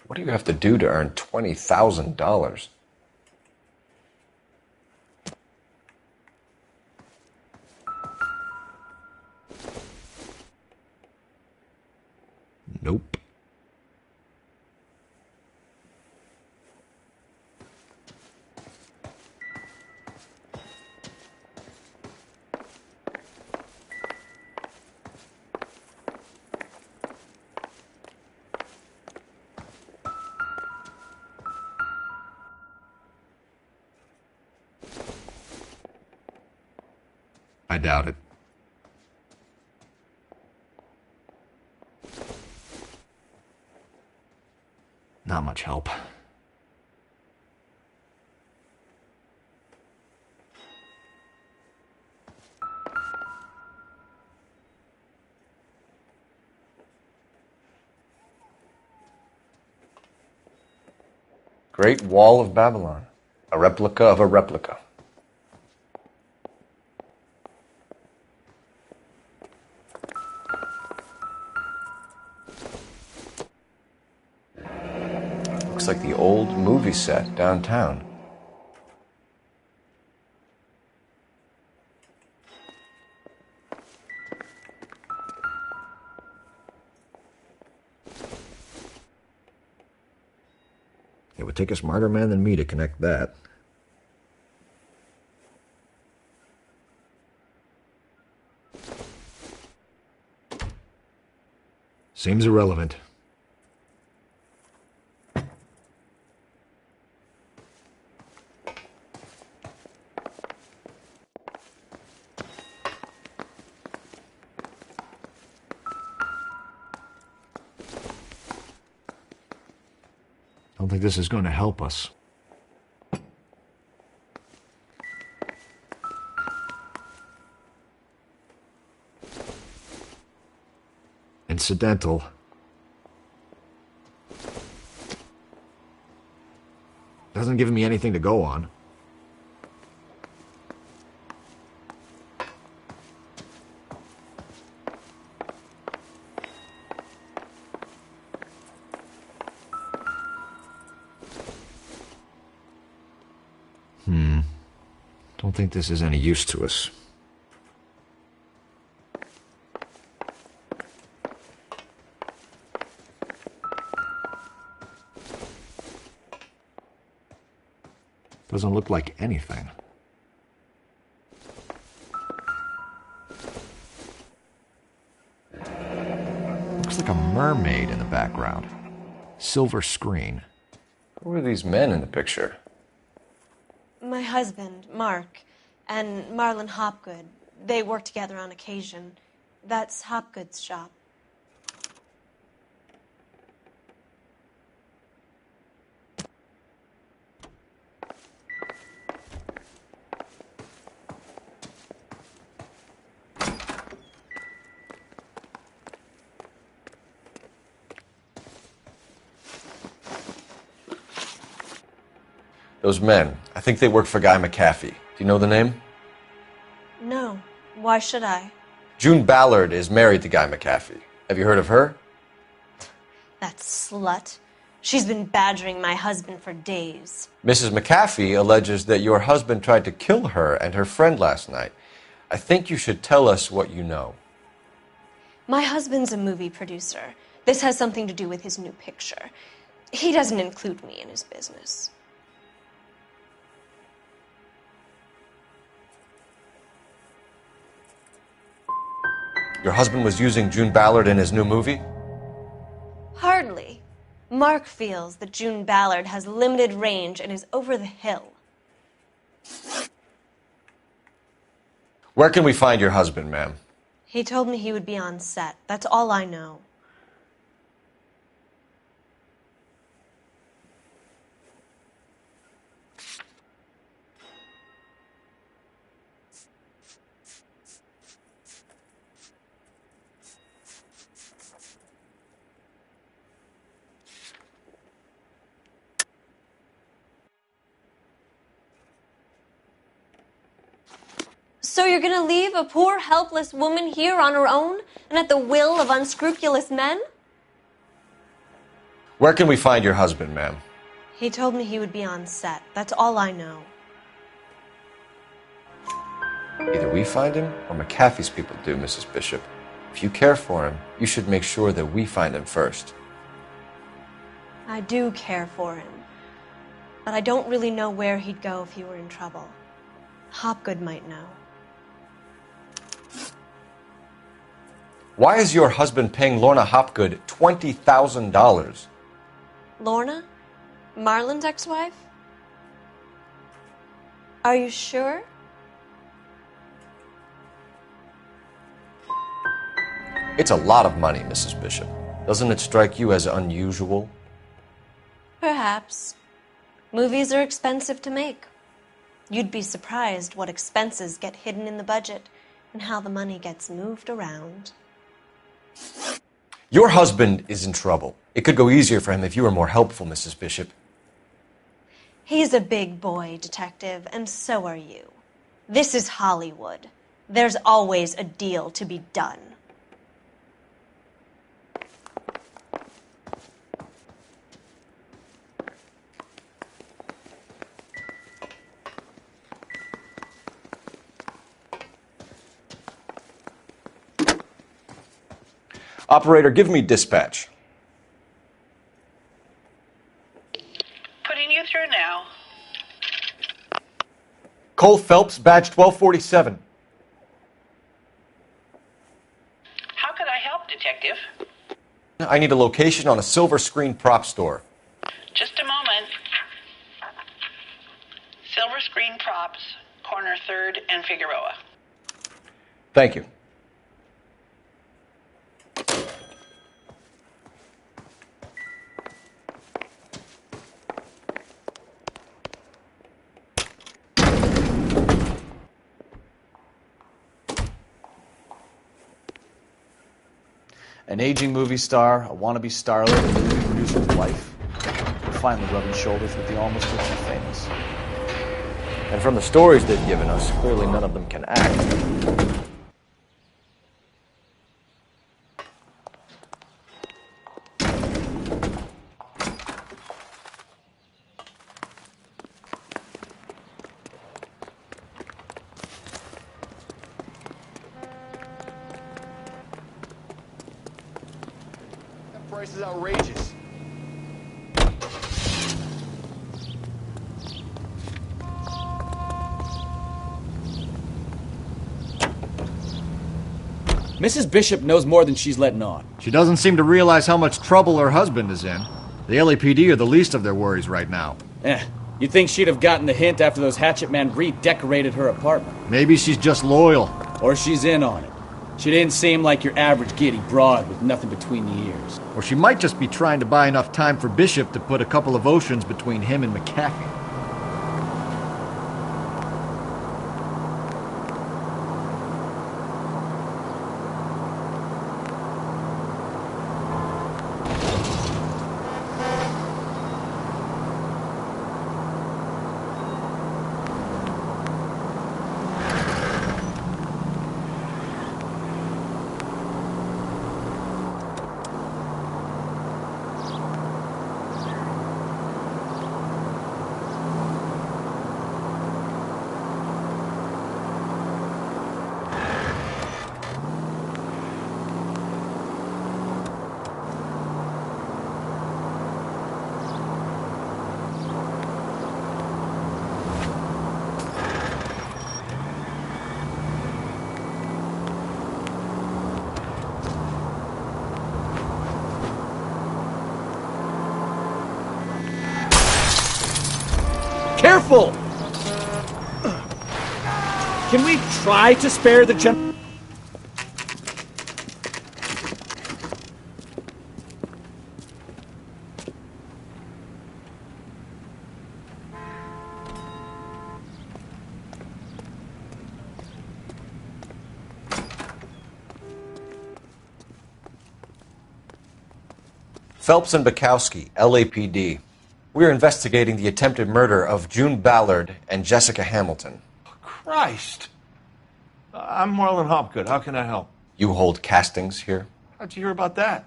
What do you have to do to earn $20,000? Nope. I doubt it. Not much help. Great Wall of Babylon. A replica of a replica. Looks like the old movie set downtown. It would take a smarter man than me to connect that. Seems irrelevant. I don't think this is going to help us. Incidental. Doesn't give me anything to go on. Don't think this is any use to us. Doesn't look like anything. Looks like a mermaid in the background. Silver screen. Who are these men in the picture? My husband, Mark, and Marlon Hopgood. They work together on occasion. That's Hopgood's shop. Those men, I think they work for Guy McAfee. Do you know the name? No. Why should I? June Ballard is married to Guy McAfee. Have you heard of her? That slut. She's been badgering my husband for days. Mrs. McAfee alleges that your husband tried to kill her and her friend last night. I think you should tell us what you know. My husband's a movie producer. This has something to do with his new picture. He doesn't include me in his business. Your husband was using June Ballard in his new movie? Hardly. Mark feels that June Ballard has limited range and is over the hill. Where can we find your husband, ma'am? He told me he would be on set. That's all I know. So you're gonna leave a poor, helpless woman here on her own and at the will of unscrupulous men? Where can we find your husband, ma'am? He told me he would be on set. That's all I know. Either we find him or McAfee's people do, Mrs. Bishop. If you care for him, you should make sure that we find him first. I do care for him. But I don't really know where he'd go if he were in trouble. Hopgood might know. Why is your husband paying Lorna Hopgood $20,000? Lorna? Marlon's ex-wife? Are you sure? It's a lot of money, Mrs. Bishop. Doesn't it strike you as unusual? Perhaps. Movies are expensive to make. You'd be surprised what expenses get hidden in the budget and how the money gets moved around. Your husband is in trouble. It could go easier for him if you were more helpful, Mrs. Bishop. He's a big boy, Detective, and so are you. This is Hollywood. There's always a deal to be done. Operator, give me dispatch. Putting you through now. Cole Phelps, badge 1247. How could I help, Detective? I need a location on a silver screen prop store. Just a moment. Silver Screen Props, corner 3rd and Figueroa. Thank you. An aging movie star, a wannabe starlet, a movie producer's wife. We're finally rubbing shoulders with the almost rich and famous. And from the stories they've given us, clearly none of them can act. Price is outrageous. Mrs. Bishop knows more than she's letting on. She doesn't seem to realize how much trouble her husband is in. The LAPD are the least of their worries right now. You'd think she'd have gotten the hint after those hatchet men redecorated her apartment. Maybe she's just loyal. Or she's in on it. She didn't seem like your average giddy broad with nothing between the ears. Or she might just be trying to buy enough time for Bishop to put a couple of oceans between him and McAfee. Careful! Can we try to spare the gen... Phelps and Bukowski, LAPD. We're investigating the attempted murder of June Ballard and Jessica Hamilton. Christ. I'm Marlon Hopgood. How can I help? You hold castings here? How'd you hear about that?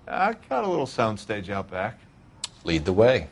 I got a little soundstage out back. Lead the way.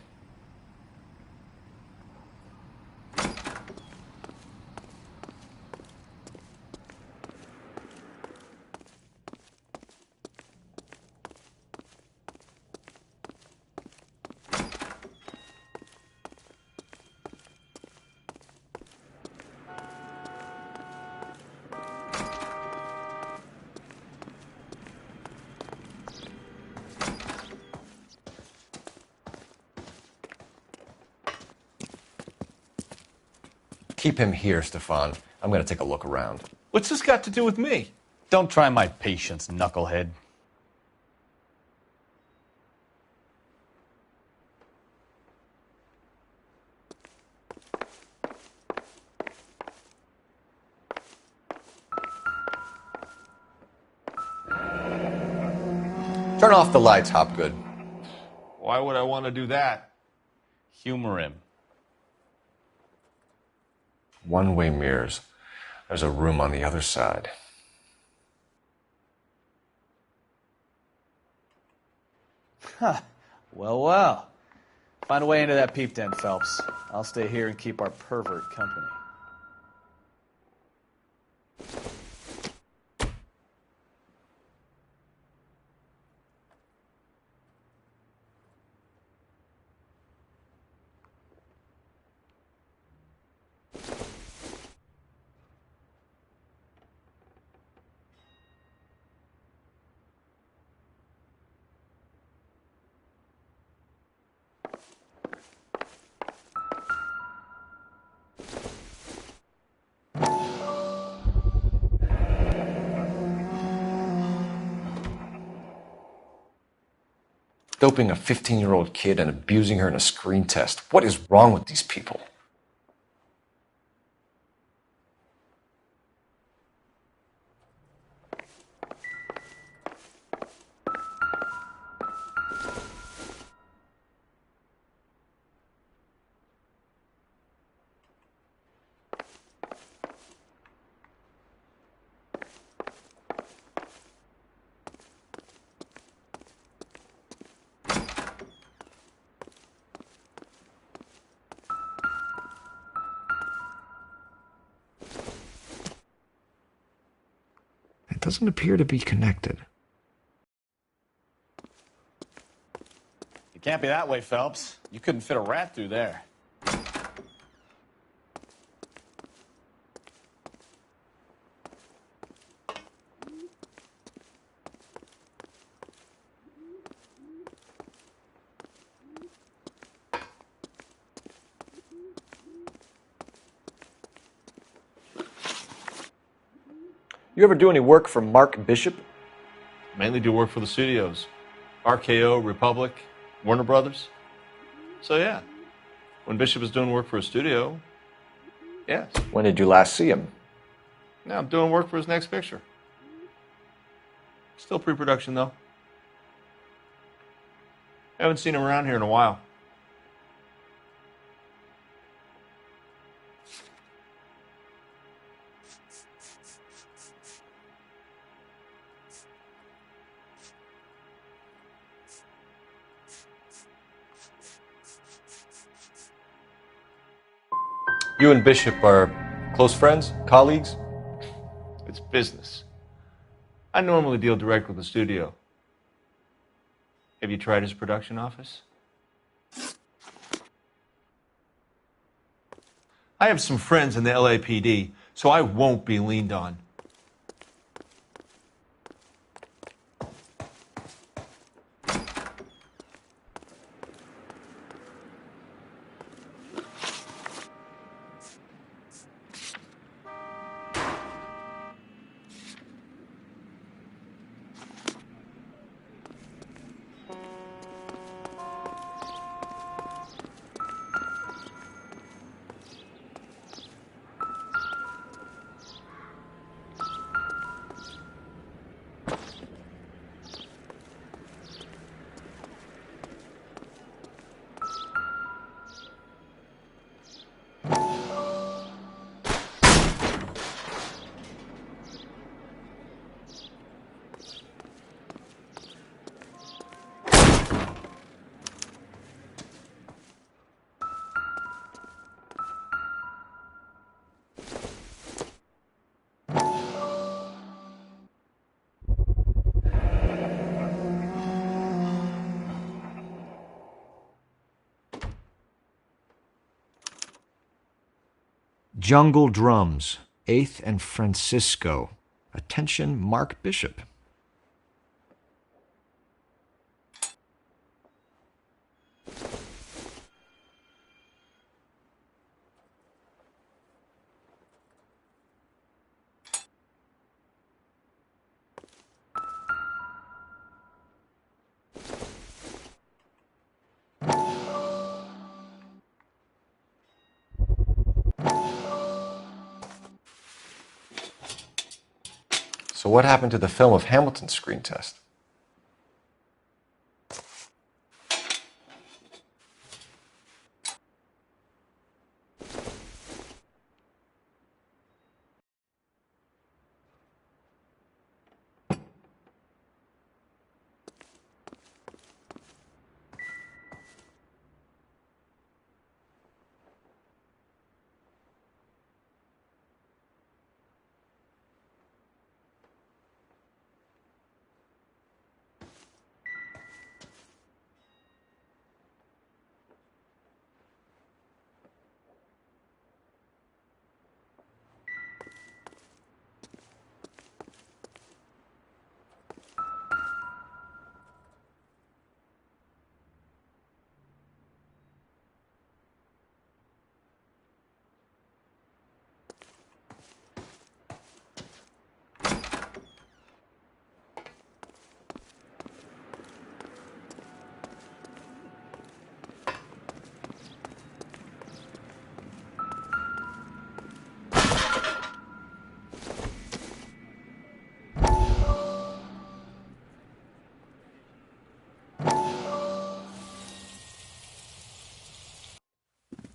Keep him here, Stefan. I'm going to take a look around. What's this got to do with me? Don't try my patience, knucklehead. Turn off the lights, Hopgood. Why would I want to do that? Humor him. One-way mirrors. There's a room on the other side. Huh. Well, well. Find a way into that peep den, Phelps. I'll stay here and keep our pervert company. Doping a 15-year-old kid and abusing her in a screen test. What is wrong with these people? It doesn't appear to be connected. It can't be that way, Phelps. You couldn't fit a rat through there. You ever do any work for Mark Bishop? Mainly do work for the studios. RKO, Republic, Warner Brothers. So yeah, when Bishop is doing work for a studio, yes. When did you last see him? Now I'm doing work for his next picture. Still pre-production though. Haven't seen him around here in a while. You and Bishop are close friends, colleagues? It's business. I normally deal direct with the studio. Have you tried his production office? I have some friends in the LAPD, so I won't be leaned on. Jungle Drums, 8th and Francisco. Attention, Mark Bishop. So what happened to the film of Hamilton's screen test?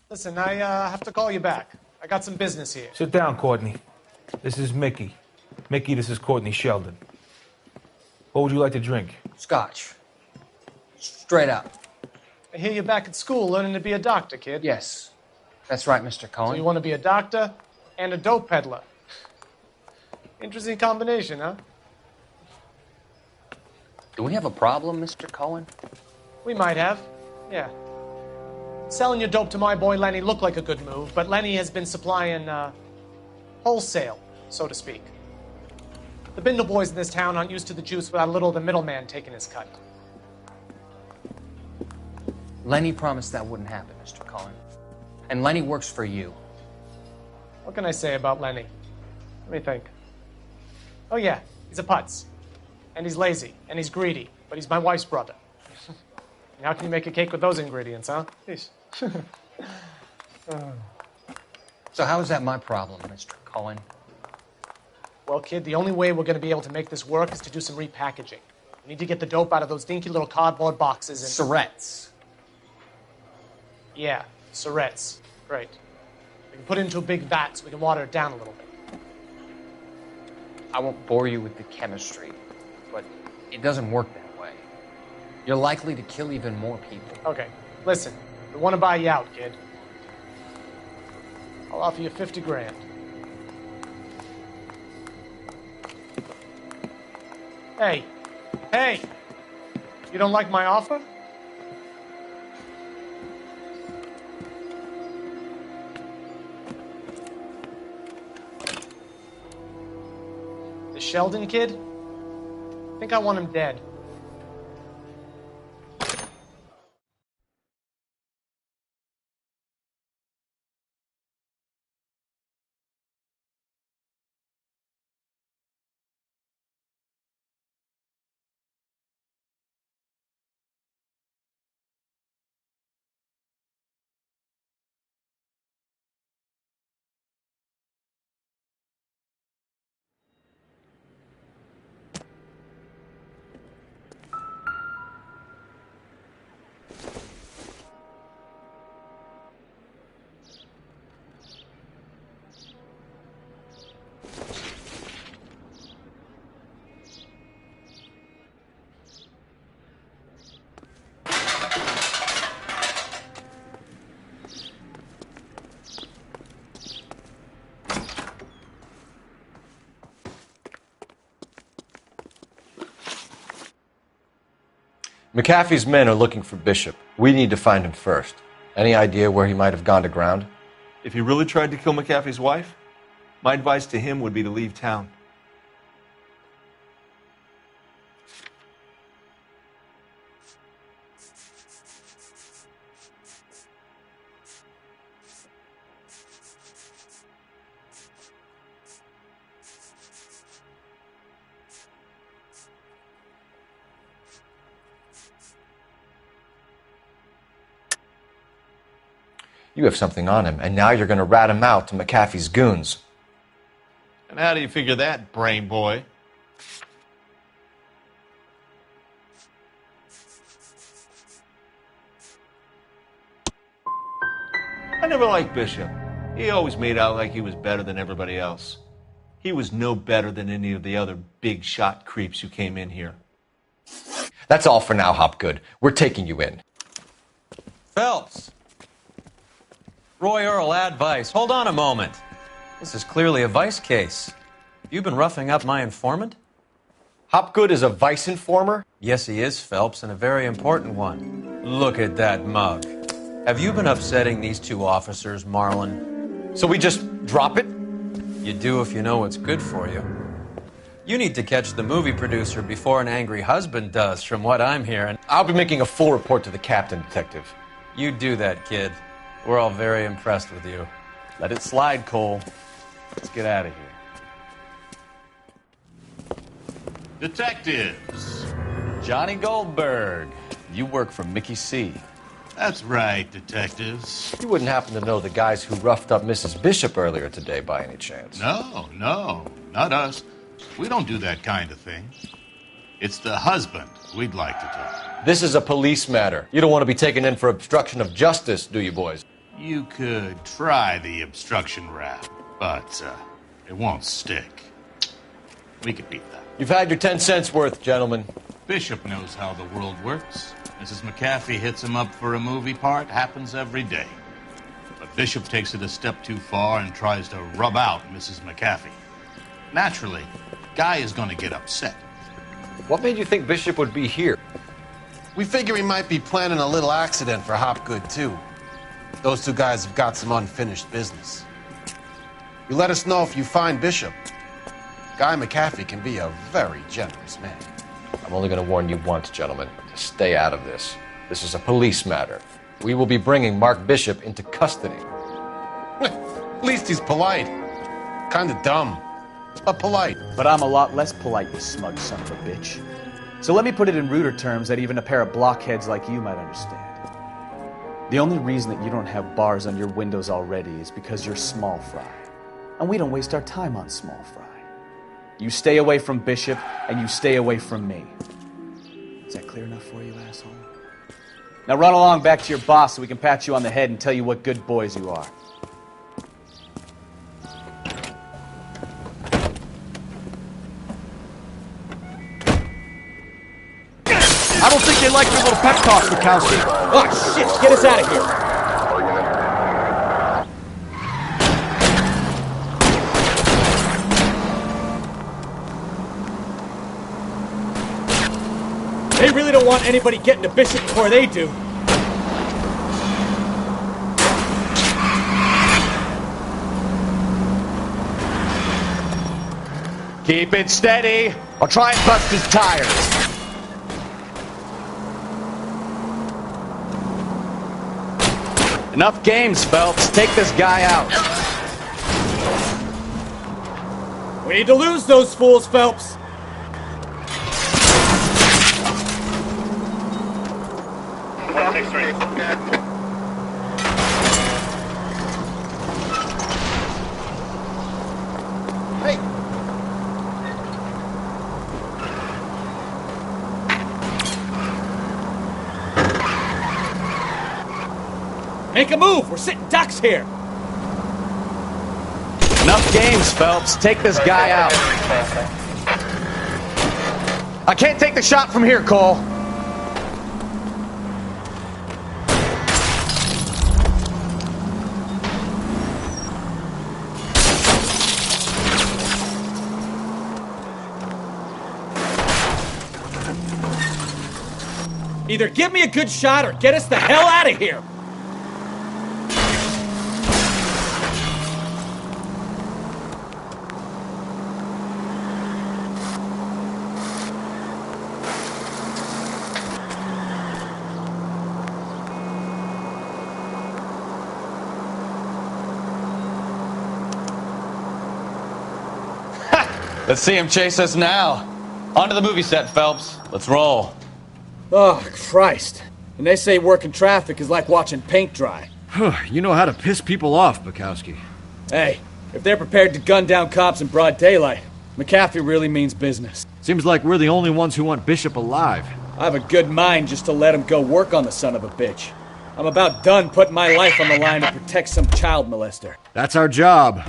Listen, I have to call you back. I got some business here. Sit down, Courtney. This is Mickey. Mickey, this is Courtney Sheldon. What would you like to drink? Scotch. Straight up. I hear you're back at school learning to be a doctor, kid. Yes. That's right, Mr. Cohen. So you want to be a doctor and a dope peddler. Interesting combination, huh? Do we have a problem, Mr. Cohen? We might have, yeah. Selling your dope to my boy Lenny looked like a good move, but Lenny has been supplying, wholesale, so to speak. The Bindle boys in this town aren't used to the juice without a little of the middleman taking his cut. Lenny promised that wouldn't happen, Mr. Cohen. And Lenny works for you. What can I say about Lenny? Let me think. Oh yeah, he's a putz. And he's lazy, and he's greedy, but he's my wife's brother. And how can you make a cake with those ingredients, huh? Jeez. So how is that my problem, Mr. Cohen? Well, kid, the only way we're going to be able to make this work is to do some repackaging. We need to get the dope out of those dinky little cardboard boxes and... Surrettes. Yeah, surrettes. Great. We can put it into a big vat so we can water it down a little bit. I won't bore you with the chemistry, but it doesn't work that way. You're likely to kill even more people. Okay, listen. We want to buy you out, kid. I'll offer you 50 grand. Hey. Hey! You don't like my offer? The Sheldon kid? I think I want him dead. McAfee's men are looking for Bishop. We need to find him first. Any idea where he might have gone to ground? If he really tried to kill McAfee's wife, my advice to him would be to leave town. You have something on him, and now you're going to rat him out to McAfee's goons. And how do you figure that, brain boy? I never liked Bishop. He always made out like he was better than everybody else. He was no better than any of the other big shot creeps who came in here. That's all for now, Hopgood. We're taking you in. Phelps! Roy Earl, ad vice. Hold on a moment. This is clearly a vice case. You've been roughing up my informant? Hopgood is a vice informer? Yes, he is, Phelps, and a very important one. Look at that mug. Have you been upsetting these two officers, Marlin? So we just drop it? You do if you know what's good for you. You need to catch the movie producer before an angry husband does, from what I'm hearing. I'll be making a full report to the captain, Detective. You do that, kid. We're all very impressed with you. Let it slide, Cole. Let's get out of here. Detectives. Johnny Goldberg. You work for Mickey C. That's right, detectives. You wouldn't happen to know the guys who roughed up Mrs. Bishop earlier today by any chance? No, not us. We don't do that kind of thing. It's the husband we'd like to talk. This is a police matter. You don't want to be taken in for obstruction of justice, do you, boys? You could try the obstruction rap, but it won't stick. We could beat that. You've had your 10 cents worth, gentlemen. Bishop knows how the world works. Mrs. McAfee hits him up for a movie part. Happens every day. But Bishop takes it a step too far and tries to rub out Mrs. McAfee. Naturally, Guy is going to get upset. What made you think Bishop would be here? We figure he might be planning a little accident for Hopgood, too. Those two guys have got some unfinished business. You let us know if you find Bishop. Guy McAfee can be a very generous man. I'm only going to warn you once, gentlemen, to stay out of this. This is a police matter. We will be bringing Mark Bishop into custody. At least he's polite. Kind of dumb, but polite. But I'm a lot less polite, you smug son of a bitch. So let me put it in ruder terms that even a pair of blockheads like you might understand. The only reason that you don't have bars on your windows already is because you're small fry. And we don't waste our time on small fry. You stay away from Bishop, and you stay away from me. Is that clear enough for you, asshole? Now run along back to your boss so we can pat you on the head and tell you what good boys you are. I don't think they like your little pep talk, Bukowski. Oh, shit! Get us out of here! They really don't want anybody getting to Bishop before they do. Keep it steady. I'll try and bust his tires. Enough games, Phelps. Take this guy out. We need to lose those fools, Phelps. Hey. Make a move! We're sitting ducks here! Enough games, Phelps. Take this guy out. I can't take the shot from here, Cole. Either give me a good shot or get us the hell out of here! Let's see him chase us now. On to the movie set, Phelps. Let's roll. Oh, Christ. And they say working traffic is like watching paint dry. You know how to piss people off, Bukowski. Hey, if they're prepared to gun down cops in broad daylight, McAfee really means business. Seems like we're the only ones who want Bishop alive. I have a good mind just to let him go work on the son of a bitch. I'm about done putting my life on the line to protect some child molester. That's our job.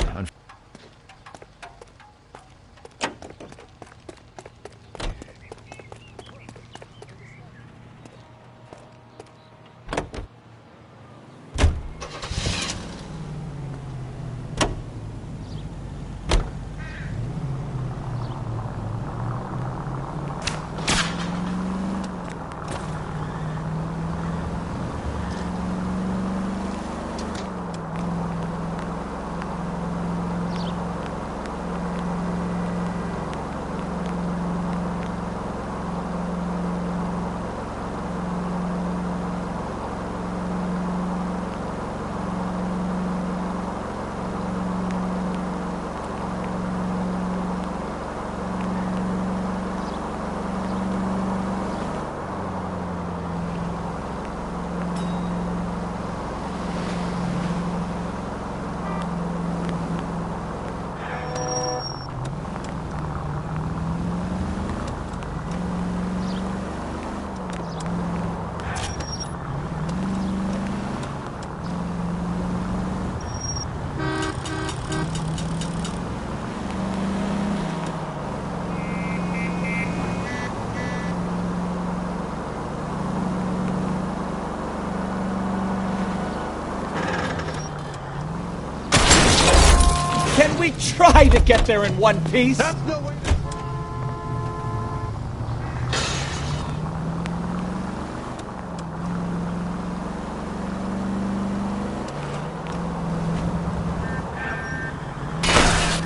Can we try to get there in one piece? That's no way.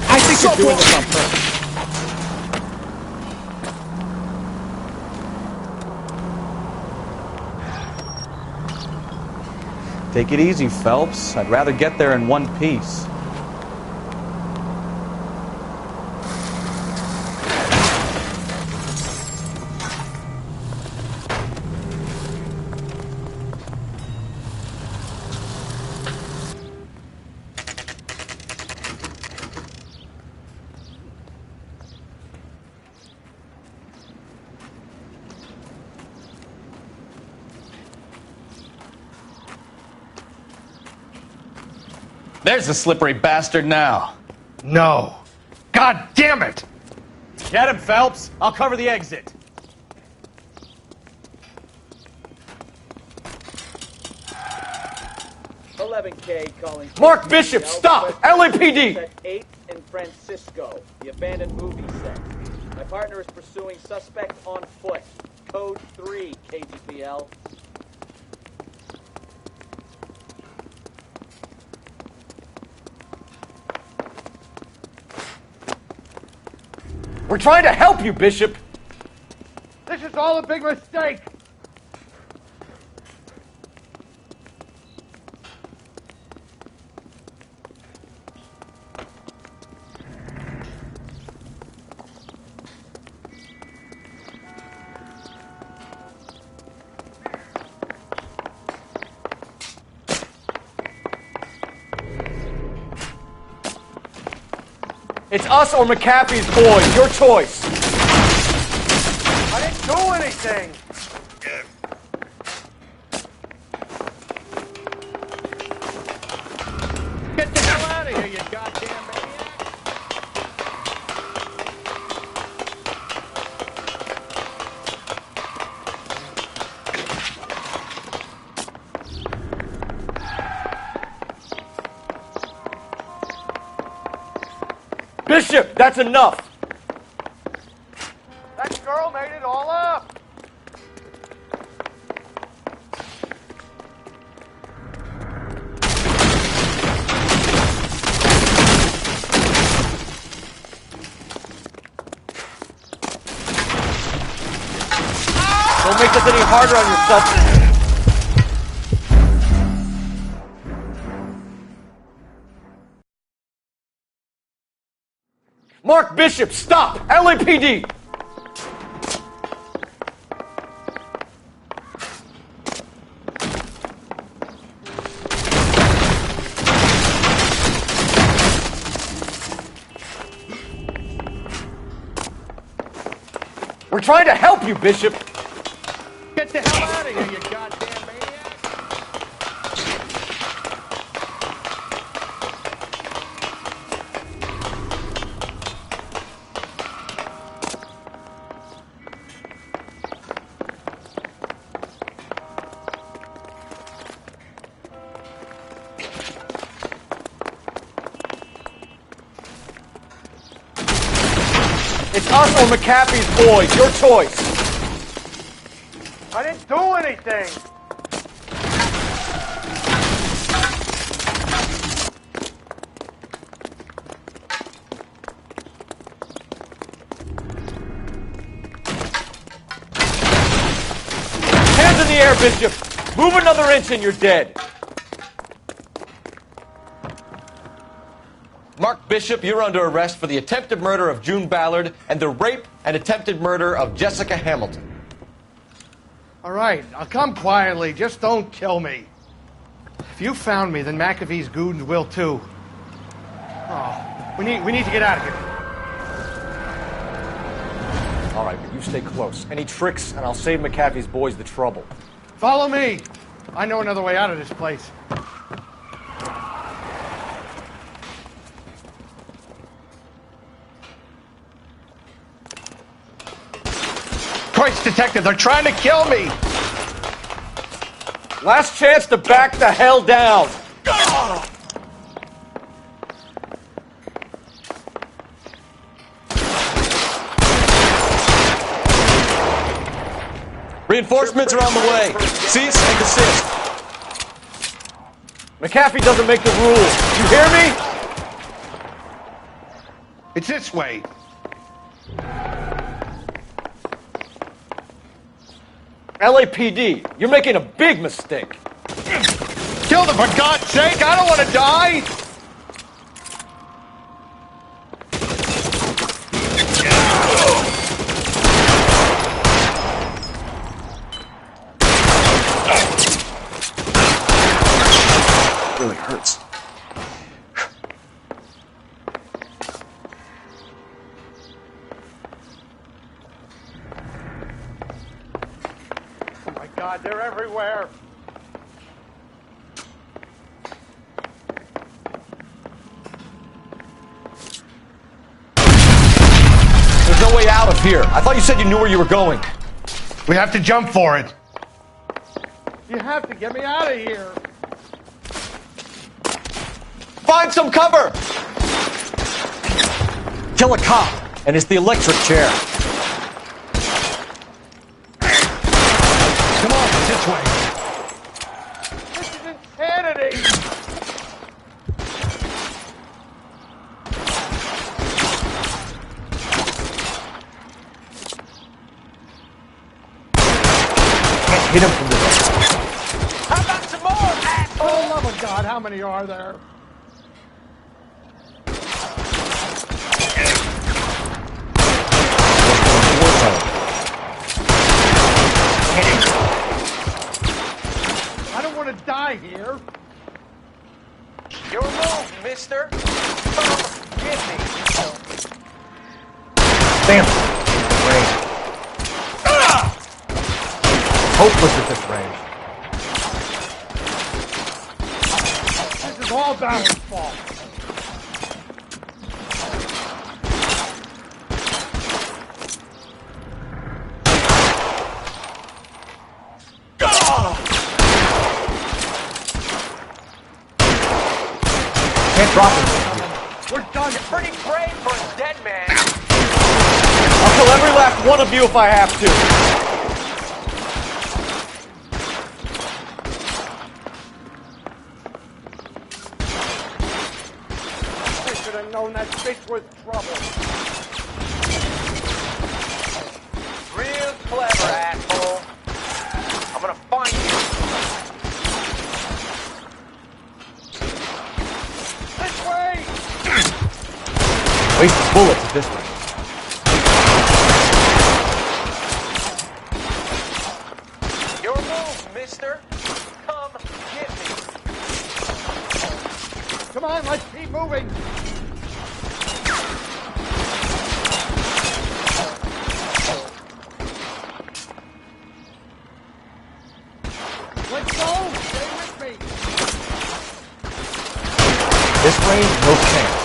I think you're doing this on purpose. Take it easy, Phelps. I'd rather get there in one piece. There's the slippery bastard now. No. God damn it! Get him, Phelps. I'll cover the exit. $11K calling. Mark Bishop, stop! LAPD! Set 8 in Francisco, the abandoned movie set. My partner is pursuing suspect on foot. Code 3, KGPL. We're trying to help you, Bishop! This is all a big mistake! It's us or McAfee's boys. Your choice. I didn't do anything! Get the hell out of here, you goddamn maniac! Bishop, that's enough. That girl made it all up! Don't make this any harder on yourself. Mark Bishop, stop! LAPD! We're trying to help you, Bishop! Get the hell out of here, you goddamn maniac! It's us or McAfee's boys. Your choice. I didn't do anything. Hands in the air, Bishop. Move another inch and you're dead. Mark Bishop, you're under arrest for the attempted murder of June Ballard and the rape and attempted murder of Jessica Hamilton. All right, I'll come quietly. Just don't kill me. If you found me, then McAfee's goons will too. Oh, we need to get out of here. All right, but you stay close. Any tricks, and I'll save McAfee's boys the trouble. Follow me. I know another way out of this place. Christ, detective, they're trying to kill me! Last chance to back the hell down! Reinforcements are on the way. Cease and desist. McAfee doesn't make the rules. You hear me? It's this way. LAPD, you're making a big mistake. Kill them, for God's sake! I don't want to die! Really hurts. Oh my God, they're everywhere. There's no way out of here. I thought you said you knew where you were going. We have to jump for it. You have to get me out of here. Find some cover! Kill a cop, and it's the electric chair. Come on, this way. This is insanity! Can't hit him from the back. How about some more, asshole? Oh, love of God, how many are there? I don't want to die here. Your move, mister. Come get me. Damn. Range. Hopeless at this range. This is all Ballard's fault. Can't drop him. We're done. You're pretty brave for a dead man. I'll kill every last one of you if I have to. I should have known that bitch was trouble. Real clever, asshole. I'm gonna find you. This way! Waste the bullets at this way. Your move, mister. Come get me. Come on, let's keep moving. Let's go! Stay with me! This range, no chance.